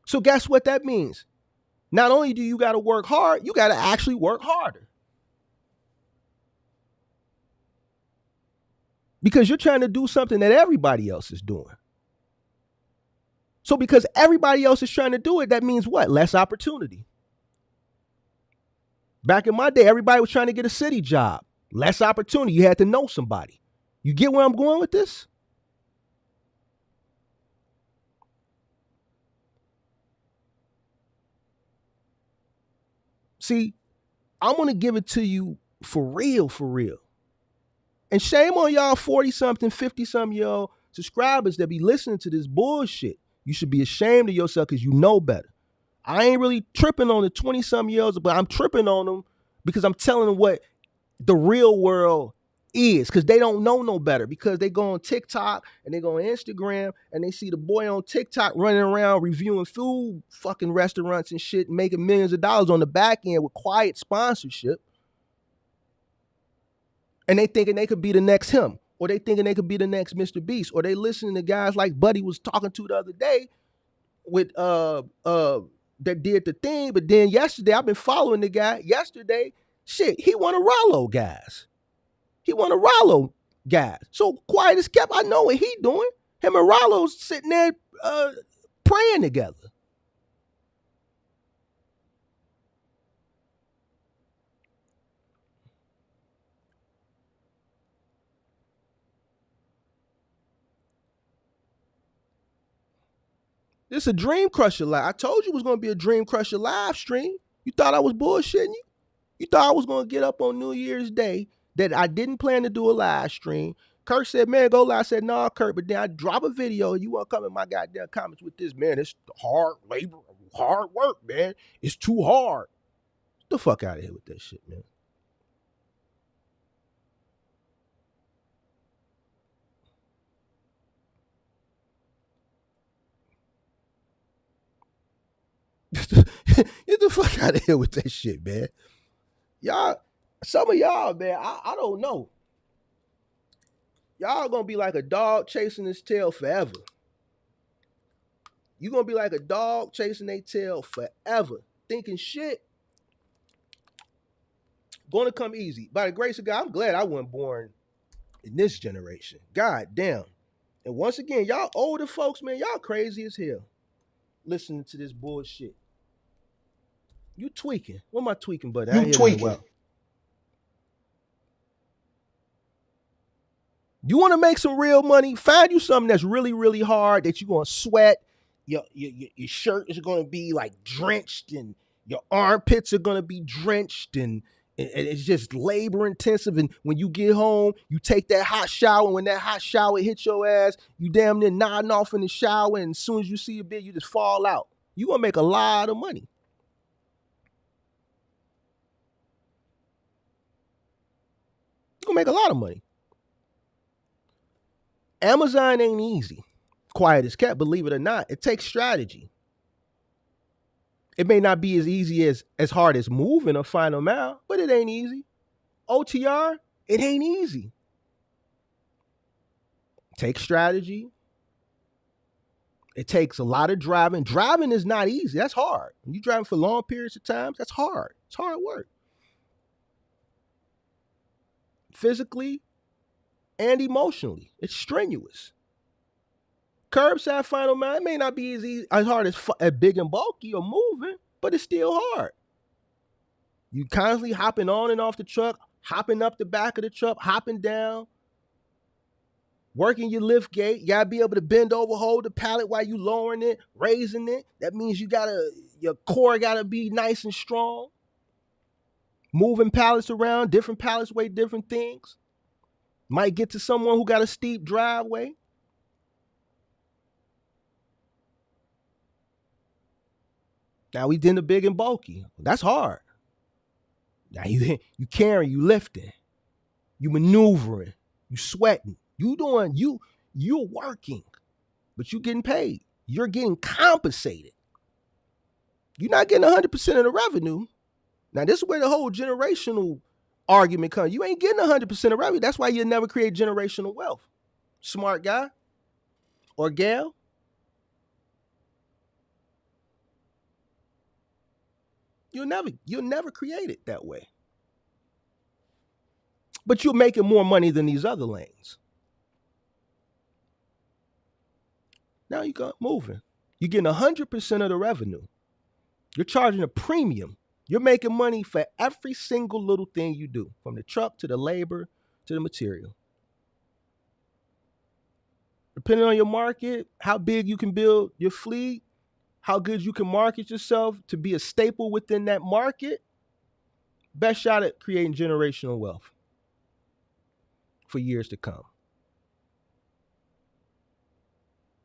C: So guess what that means? Not only do you got to work hard, you got to actually work harder. Because you're trying to do something that everybody else is doing. So because everybody else is trying to do it, that means what? Less opportunity. Back in my day, everybody was trying to get a city job. Less opportunity. You had to know somebody. You get where I'm going with this? See, I'm going to give it to you for real, for real. And shame on y'all 40-something, 50-something y'all subscribers that be listening to this bullshit. You should be ashamed of yourself because you know better. I ain't really tripping on the 20-something year olds, but I'm tripping on them because I'm telling them what the real world is, because they don't know no better, because they go on TikTok and they go on Instagram and they see the boy on TikTok running around reviewing food fucking restaurants and shit, making millions of dollars on the back end with quiet sponsorship. And they thinking they could be the next him, or they thinking they could be the next Mr. Beast, or they listening to guys like Buddy was talking to the other day with that did the thing. But then yesterday, I've been following the guy. Yesterday, shit, he won a Rollo, guys. He won a Rollo, guys. So quiet as kept, I know what he doing. Him and Rollo's sitting there praying together. This is a Dream Crusher live. I told you it was going to be a Dream Crusher live stream. You thought I was bullshitting you? You thought I was going to get up on New Year's Day that I didn't plan to do a live stream. Kirk said, man, go live. I said, nah, Kirk, but then I drop a video and you want to come in my goddamn comments with this, man. It's hard labor, hard work, man. It's too hard. Get the fuck out of here with that shit, man. Get the fuck out of here with that shit, man. Y'all, some of y'all, man, I don't know. Y'all gonna be like a dog chasing his tail forever. You gonna be like a dog chasing their tail forever, thinking shit gonna come easy. By the grace of God, I'm glad I wasn't born in this generation. God damn. And once again, y'all older folks, man, y'all crazy as hell listening to this bullshit. You tweaking. What am I tweaking, buddy? I ain't tweaking. Well. You want to make some real money? Find you something that's really, really hard that you're going to sweat. Your shirt is going to be like drenched and your armpits are going to be drenched and it's just labor intensive. And when you get home, you take that hot shower. When that hot shower hits your ass, you damn near nodding off in the shower. And as soon as you see a bit, you just fall out. You're going to make a lot of money. You're going to make a lot of money. Amazon ain't easy. Quiet as kept, believe it or not. It takes strategy. It may not be as easy as hard as moving a final mile, but it ain't easy. OTR, it ain't easy. Take strategy. It takes a lot of driving. Driving is not easy. That's hard. When you're driving for long periods of time, that's hard. It's hard work. Physically and emotionally, it's strenuous. Curbside final mile, it may not be as hard as big and bulky or moving, but it's still hard. You constantly hopping on and off the truck, hopping up the back of the truck, hopping down, working your lift gate. You gotta be able to bend over, hold the pallet while you lowering it, raising it. That means your core gotta be nice and strong. Moving pallets around, different pallets weigh different things. Might get to someone who got a steep driveway. Now we did the big and bulky. That's hard. Now you carrying, you lifting, you maneuvering, you sweating, you're working, but you getting paid. You're getting compensated. You're not getting 100% of the revenue. Now this is where the whole generational argument comes. You ain't getting 100% of revenue. That's why you'll never create generational wealth. Smart guy or gal. You'll never create it that way. But you're making more money than these other lanes. Now you got moving. You're getting 100% of the revenue. You're charging a premium. You're making money for every single little thing you do, from the truck to the labor to the material. Depending on your market, how big you can build your fleet, how good you can market yourself to be a staple within that market, best shot at creating generational wealth for years to come.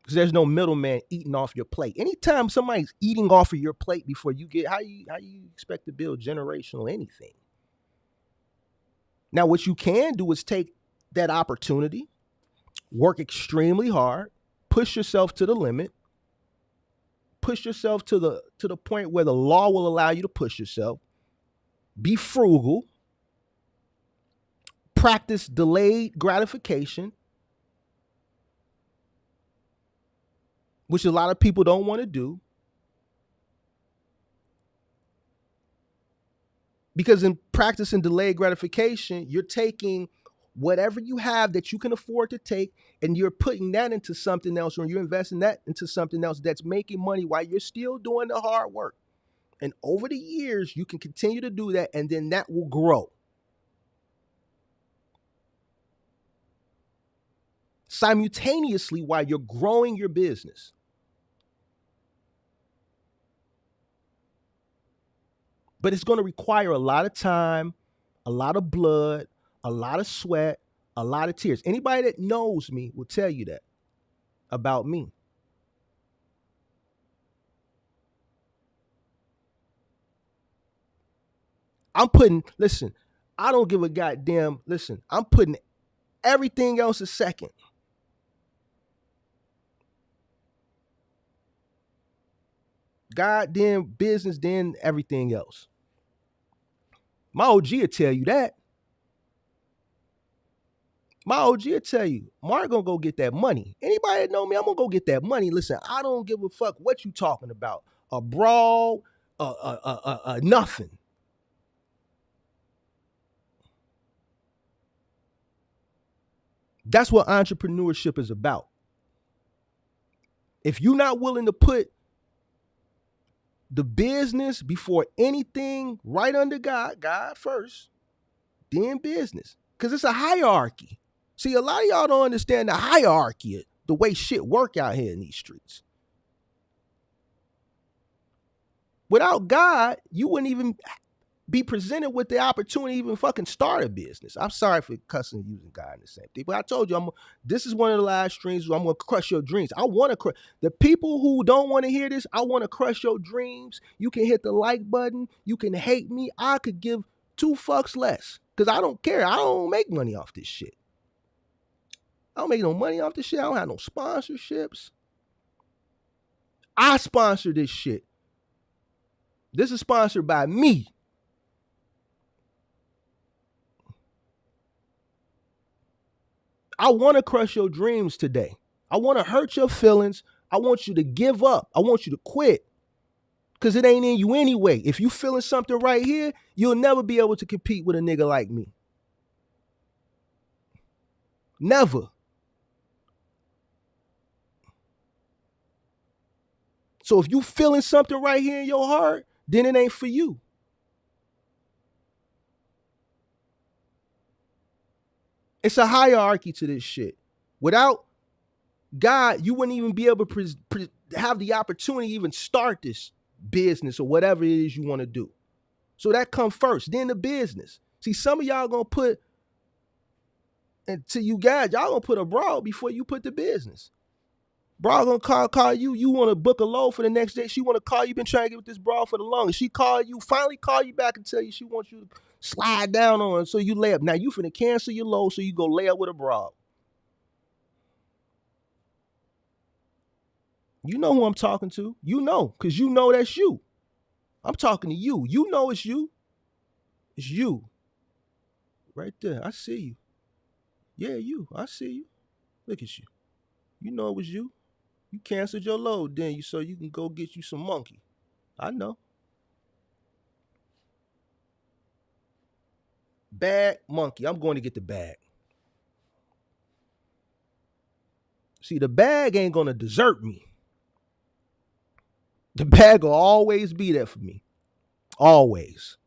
C: Because there's no middleman eating off your plate. Anytime somebody's eating off of your plate before you get, how you expect to build generational anything? Now, what you can do is take that opportunity, work extremely hard, push yourself to the limit, push yourself to the point where the law will allow you to push yourself, be frugal, practice delayed gratification, which a lot of people don't want to do. Because in practicing delayed gratification, you're taking whatever you have that you can afford to take, and you're putting that into something else, or you're investing that into something else that's making money while you're still doing the hard work. And over the years, you can continue to do that, and then that will grow. Simultaneously, while you're growing your business. But it's going to require a lot of time, a lot of blood, a lot of sweat, a lot of tears. Anybody that knows me will tell you that about me. I don't give a goddamn, I'm putting everything else a second. Goddamn business, then everything else. My OG will tell you that. My OG will tell you, Mark gonna go get that money. Anybody that know me, I'm gonna go get that money. Listen, I don't give a fuck what you talking about. A brawl, nothing. That's what entrepreneurship is about. If you're not willing to put the business before anything, right under God first, then business. Because it's a hierarchy. See, a lot of y'all don't understand the hierarchy, the way shit work out here in these streets. Without God, you wouldn't even be presented with the opportunity to even fucking start a business. I'm sorry for cussing using God in the same thing, but I told you, this is one of the last streams where I'm going to crush your dreams. I want to crush the people who don't want to hear this. I want to crush your dreams. You can hit the like button. You can hate me. I could give 2 fucks less because I don't care. I don't make money off this shit. I don't make no money off this shit. I don't have no sponsorships. I sponsor this shit. This is sponsored by me. I want to crush your dreams today. I want to hurt your feelings. I want you to give up. I want you to quit. Because it ain't in you anyway. If you feeling something right here, you'll never be able to compete with a nigga like me. Never. So if you feeling something right here in your heart, then it ain't for you. It's a hierarchy to this shit. Without God, you wouldn't even be able to have the opportunity to even start this business or whatever it is you want to do. So that come first, then the business. See, some of y'all gonna put, and to you guys, y'all gonna put a broad before you put the business. Broad gonna call you. You want to book a load for the next day. She want to call you. Been trying to get with this broad for the longest. She finally call you back and tell you she wants you to slide down on her. So you lay up. Now you finna cancel your load so you go lay up with a broad. You know who I'm talking to. You know, because you know that's you. I'm talking to you. You know it's you. It's you. Right there. I see you. Yeah, you. I see you. Look at you. You know it was you. You canceled your load, then so you can go get you some monkey. I know. Bag monkey. I'm going to get the bag. See, the bag ain't going to desert me. The bag will always be there for me. Always.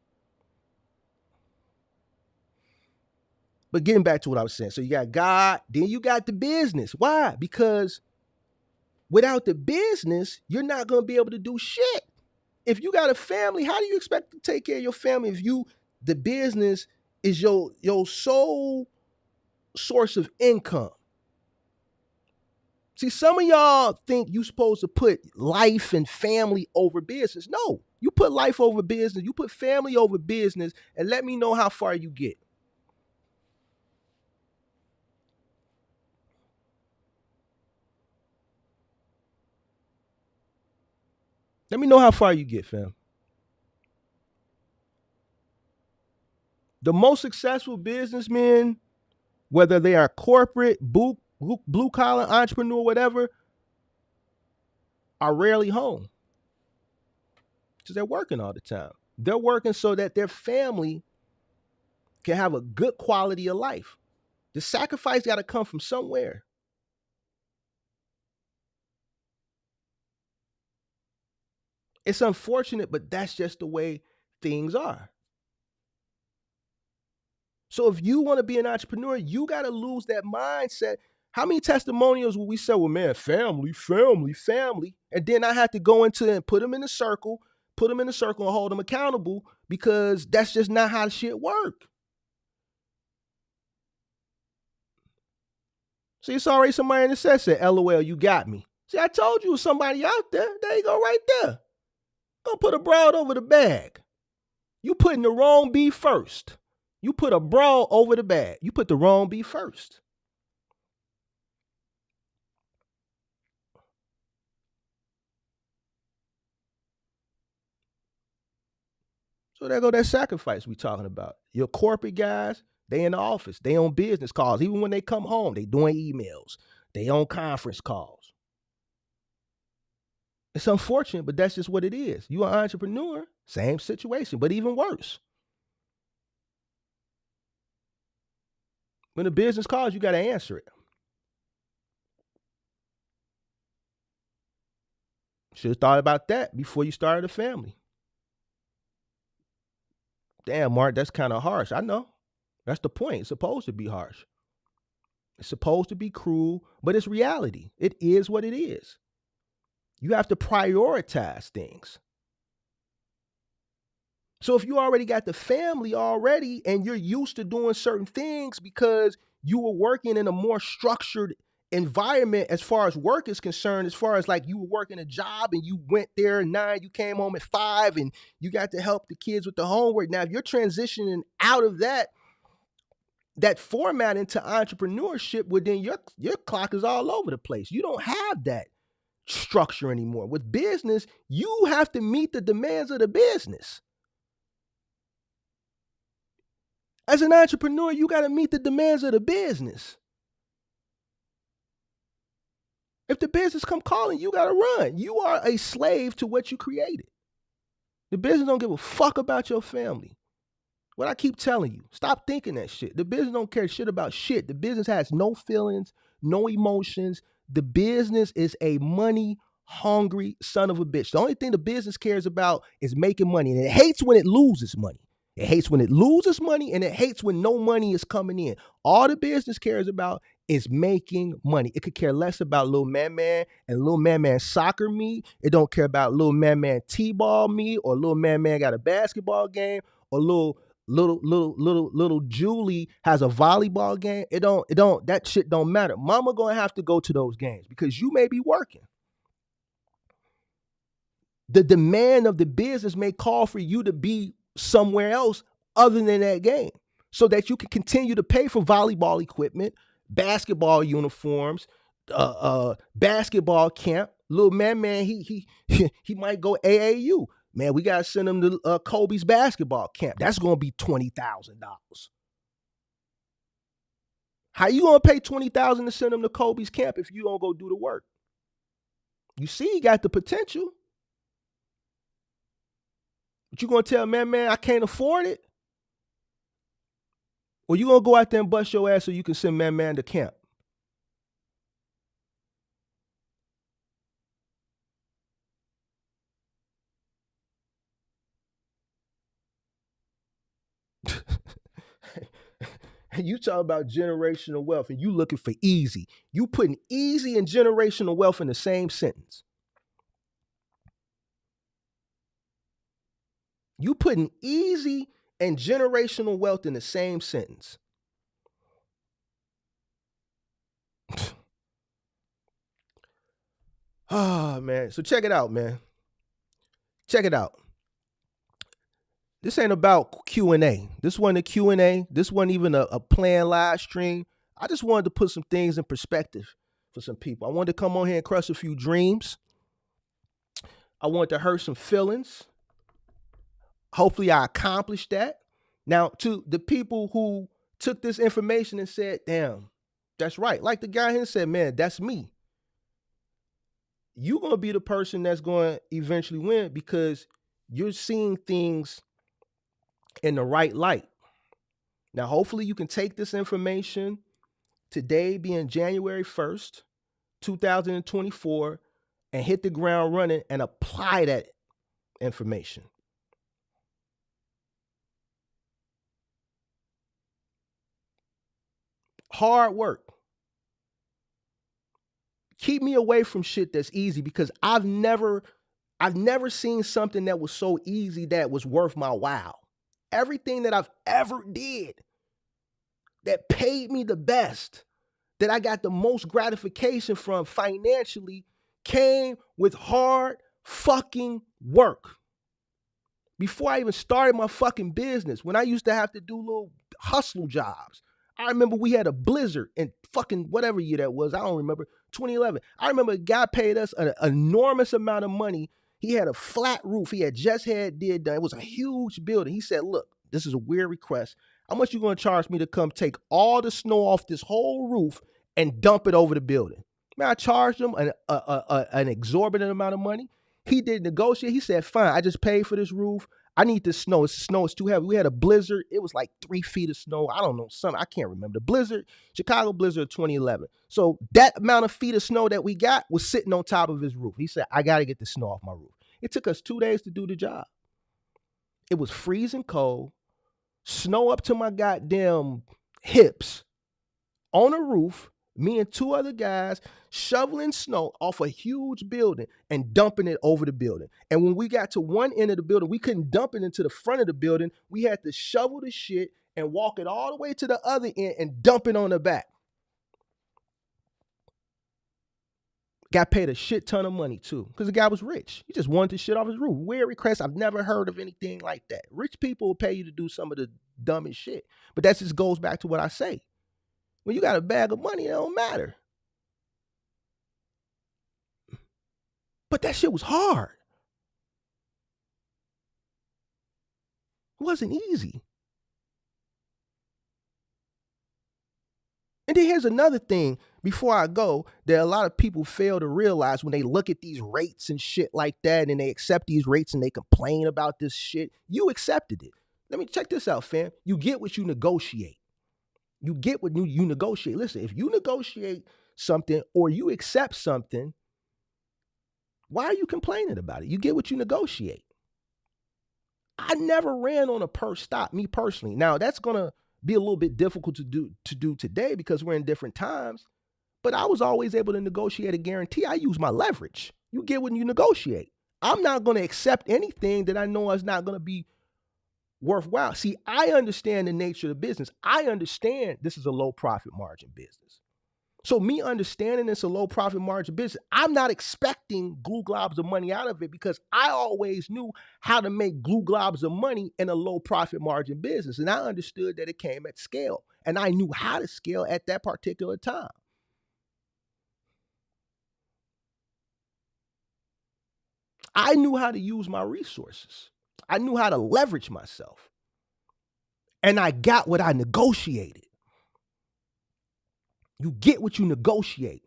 C: But getting back to what I was saying. So you got God, then you got the business. Why? Because without the business, you're not going to be able to do shit. If you got a family, how do you expect to take care of your family if the business is your sole source of income? See, some of y'all think you supposed to put life and family over business. No, you put life over business. You put family over business, and let me know how far you get. Let me know how far you get, fam. The most successful businessmen, whether they are corporate, blue collar entrepreneur, whatever, are rarely home. Because they're working all the time. They're working so that their family can have a good quality of life. The sacrifice got to come from somewhere. It's unfortunate, but that's just the way things are. So if you want to be an entrepreneur, you got to lose that mindset. How many testimonials will we say, well, man, family, family, family? And then I have to go into and put them in a circle and hold them accountable because that's just not how shit work. See, it's already somebody in the set said, LOL, you got me. See, I told you somebody out there. There you go right there. Gonna put a broad over the bag. You putting the wrong beef first. You put a broad over the bag. You put the wrong beef first. So there go that sacrifice we talking about. Your corporate guys, they in the office. They on business calls. Even when they come home, they doing emails. They on conference calls. It's unfortunate, but that's just what it is. You an entrepreneur, same situation, but even worse. When a business calls, you got to answer it. Should have thought about that before you started a family. Damn, Mark, that's kind of harsh. I know. That's the point. It's supposed to be harsh. It's supposed to be cruel, but it's reality. It is what it is. You have to prioritize things. So if you already got the family already and you're used to doing certain things because you were working in a more structured environment as far as work is concerned, as far as like you were working a job and you went there at 9, you came home at 5 and you got to help the kids with the homework. Now, if you're transitioning out of that format into entrepreneurship, well, then your clock is all over the place. You don't have that structure anymore. With business, you have to meet the demands of the business. As an entrepreneur, you got to meet the demands of the business. If the business come calling, you got to run. You are a slave to what you created. The business don't give a fuck about your family. What I keep telling you, stop thinking that shit. The business don't care shit about shit. The business has no feelings, no emotions. The business is a money hungry son of a bitch. The only thing the business cares about is making money. And it hates when it loses money. It hates when it loses money, and it hates when no money is coming in. All the business cares about is making money. It could care less about little man and little man soccer meet. It don't care about little man t-ball meet, or little man got a basketball game, or little Julie has a volleyball game. That shit don't matter. Mama gonna have to go to those games because you may be working. The demand of the business may call for you to be somewhere else other than that game, so that you can continue to pay for volleyball equipment, basketball uniforms, basketball camp. Little man, he might go AAU. Man, we gotta send him to Kobe's basketball camp. That's gonna be $20,000. How you gonna pay $20,000 to send him to Kobe's camp if you don't go do the work? You see, he got the potential. But you gonna tell man, I can't afford it? Or you gonna go out there and bust your ass so you can send man to camp? You talk about generational wealth and you looking for easy. You putting easy and generational wealth in the same sentence. You putting easy and generational wealth in the same sentence. Oh, man. So check it out, man. Check it out. This ain't about Q&A. This wasn't a Q&A. This wasn't even a planned live stream. I just wanted to put some things in perspective for some people. I wanted to come on here and crush a few dreams. I wanted to hurt some feelings. Hopefully I accomplished that. Now, to the people who took this information and said, damn, that's right. Like the guy here said, man, that's me. You're going to be the person that's going to eventually win because you're seeing things in the right light. Now, hopefully you can take this information today being January 1st, 2024, and hit the ground running and apply that information. Hard work. Keep me away from shit that's easy because I've never seen something that was so easy that was worth my while. Everything that I've ever did that paid me the best, that I got the most gratification from financially, came with hard fucking work. Before I even started my fucking business, when I used to have to do little hustle jobs, I remember we had a blizzard in fucking whatever year that was. I don't remember. 2011. I remember a guy paid us an enormous amount of money. He had a flat roof. He had just had did done. It was a huge building. He said, look, this is a weird request. How much you going to charge me to come take all the snow off this whole roof and dump it over the building? Man, I charged him an exorbitant amount of money. He did negotiate. He said, fine, I just paid for this roof. I need this snow. Snow is too heavy. We had a blizzard. It was like 3 feet of snow. I don't know, something. I can't remember. The blizzard, Chicago blizzard of 2011. So that amount of feet of snow that we got was sitting on top of his roof. He said, I got to get the snow off my roof. It took us 2 days to do the job. It was freezing cold, snow up to my goddamn hips on a roof. Me and 2 other guys shoveling snow off a huge building and dumping it over the building. And when we got to one end of the building, we couldn't dump it into the front of the building. We had to shovel the shit and walk it all the way to the other end and dump it on the back. Got paid a shit ton of money too, because the guy was rich. He just wanted the shit off his roof. Weird request. I've never heard of anything like that. Rich people will pay you to do some of the dumbest shit. But that just goes back to what I say. When you got a bag of money, it don't matter. But that shit was hard. It wasn't easy. And then here's another thing before I go that a lot of people fail to realize when they look at these rates and shit like that and they accept these rates and they complain about this shit. You accepted it. Let me check this out, fam. You get what you negotiate. You get what you negotiate. Listen, if you negotiate something or you accept something, why are you complaining about it? You get what you negotiate. I never ran on a per stop, me personally. Now, that's going to be a little bit difficult to do today because we're in different times, but I was always able to negotiate a guarantee. I use my leverage. You get when you negotiate. I'm not going to accept anything that I know is not going to be worthwhile. See, I understand the nature of the business. I understand this is a low profit margin business. So me understanding it's a low profit margin business, I'm not expecting glue globs of money out of it because I always knew how to make glue globs of money in a low profit margin business. And I understood that it came at scale. And I knew how to scale at that particular time. I knew how to use my resources. I knew how to leverage myself. And I got what I negotiated. You get what you negotiate.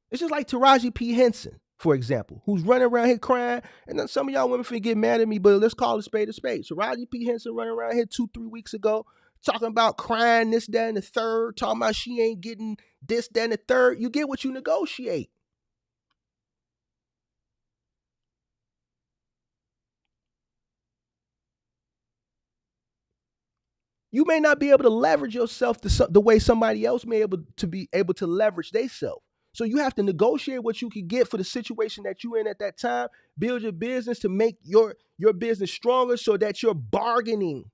C: It's just like Taraji P. Henson, for example, who's running around here crying. And then some of y'all women finna get mad at me, but let's call it a spade a spade. Taraji P. Henson running around here 2-3 weeks ago, talking about crying this, that, and the third, talking about she ain't getting this, that, and the third. You get what you negotiate. You may not be able to leverage yourself the way somebody else may be able to leverage themselves. So you have to negotiate what you can get for the situation that you're in at that time, build your business to make your business stronger so that you're bargaining.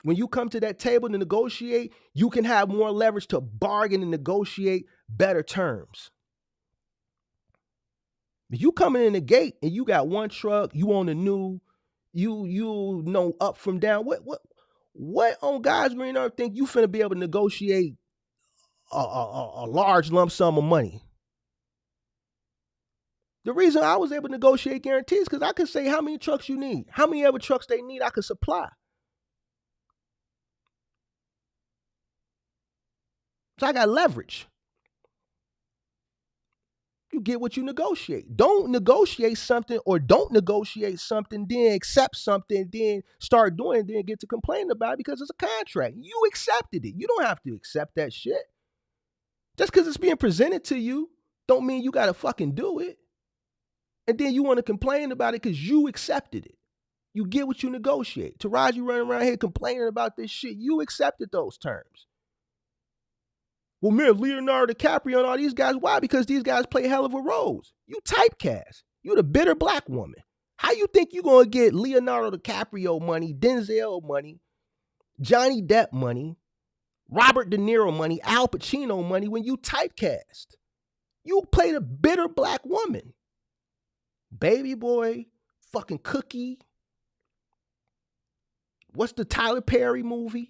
C: When you come to that table to negotiate, you can have more leverage to bargain and negotiate better terms. If you coming in the gate and you got one truck, you on the new, you know up from down, what on God's green earth think you finna be able to negotiate a large lump sum of money? The reason I was able to negotiate guarantees because I could say how many trucks you need, how many ever trucks they need, I could supply. So I got leverage. You get what you negotiate. Don't negotiate something or don't negotiate something, then accept something, then start doing it, then get to complain about it because it's a contract. You accepted it. You don't have to accept that shit. Just because it's being presented to you don't mean you got to fucking do it. And then you want to complain about it because you accepted it. You get what you negotiate. Taraji running around here complaining about this shit. You accepted those terms. Well, man, Leonardo DiCaprio and all these guys, why? Because these guys play hell of a roles. You typecast. You the bitter black woman. How you think you going to get Leonardo DiCaprio money, Denzel money, Johnny Depp money, Robert De Niro money, Al Pacino money when you typecast? You play the bitter black woman. Baby Boy, fucking Cookie. What's the Tyler Perry movie?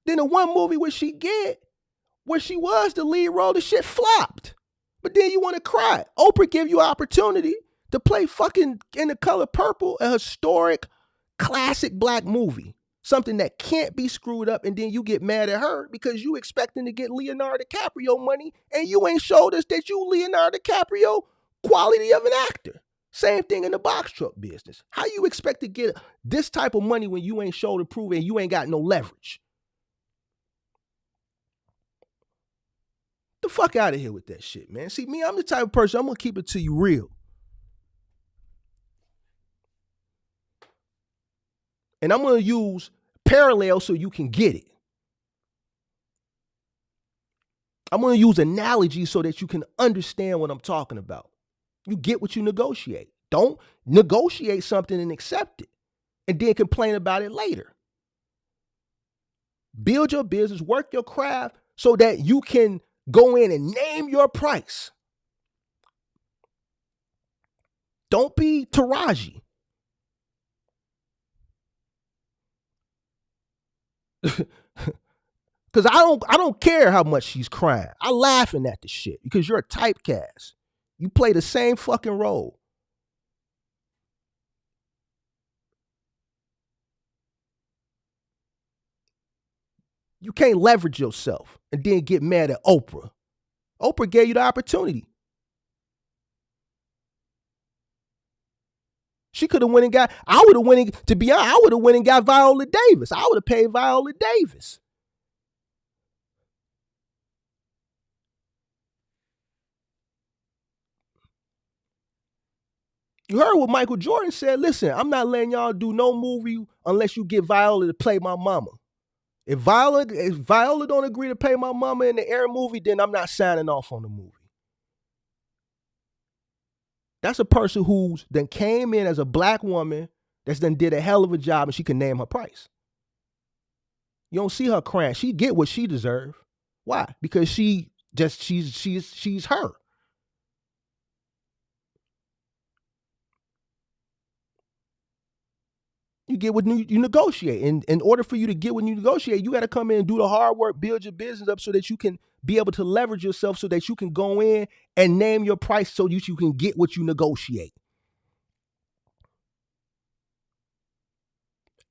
C: Then the one movie where she was the lead role, the shit flopped. But then you want to cry. Oprah give you an opportunity to play fucking In the Color Purple, a historic, classic black movie. Something that can't be screwed up, and then you get mad at her because you expecting to get Leonardo DiCaprio money, and you ain't showed us that you Leonardo DiCaprio quality of an actor. Same thing in the box truck business. How you expect to get this type of money when you ain't showed and proven and you ain't got no leverage? The fuck out of here with that shit, man. See, me, I'm the type of person, I'm going to keep it to you real. And I'm going to use parallel so you can get it. I'm going to use analogy so that you can understand what I'm talking about. You get what you negotiate. Don't negotiate something and accept it and then complain about it later. Build your business, work your craft so that you can go in and name your price. Don't be Taraji. Because I don't care how much she's crying. I'm laughing at the shit because you're a typecast. You play the same fucking role. You can't leverage yourself and then get mad at Oprah. Oprah gave you the opportunity. She could have went and got, I would have went and, to be honest, I would have went and got Viola Davis. I would have paid Viola Davis. You heard what Michael Jordan said. Listen, I'm not letting y'all do no movie unless you get Viola to play my mama. If Viola don't agree to pay my mama in the Air movie, then I'm not signing off on the movie. That's a person who's then came in as a black woman that's then did a hell of a job and she can name her price. You don't see her crying. She get what she deserve. Why? Because she's her. You get what you negotiate. And in order for you to get what you negotiate, you got to come in and do the hard work, build your business up so that you can be able to leverage yourself so that you can go in and name your price so you can get what you negotiate.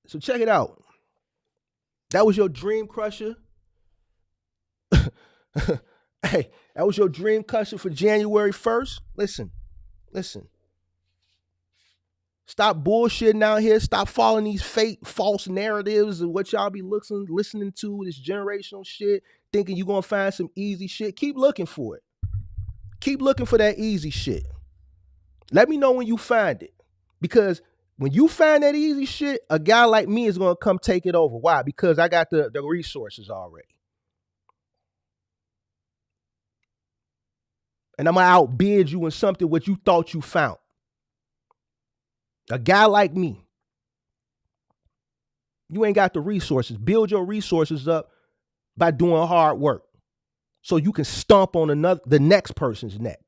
C: So check it out. That was your dream crusher. Hey, that was your dream crusher for January 1st. Listen. Stop bullshitting out here. Stop following these fake, false narratives of what y'all be listening to, this generational shit, thinking you're going to find some easy shit. Keep looking for it. Keep looking for that easy shit. Let me know when you find it. Because when you find that easy shit, a guy like me is going to come take it over. Why? Because I got the resources already. And I'm going to outbid you in something what you thought you found. A guy like me, you ain't got the resources. Build your resources up by doing hard work so you can stomp on the next person's neck.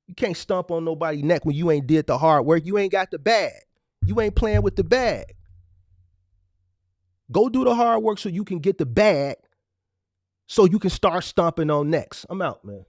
C: You can't stomp on nobody's neck when you ain't did the hard work. You ain't got the bag. You ain't playing with the bag. Go do the hard work so you can get the bag so you can start stomping on necks. I'm out, man.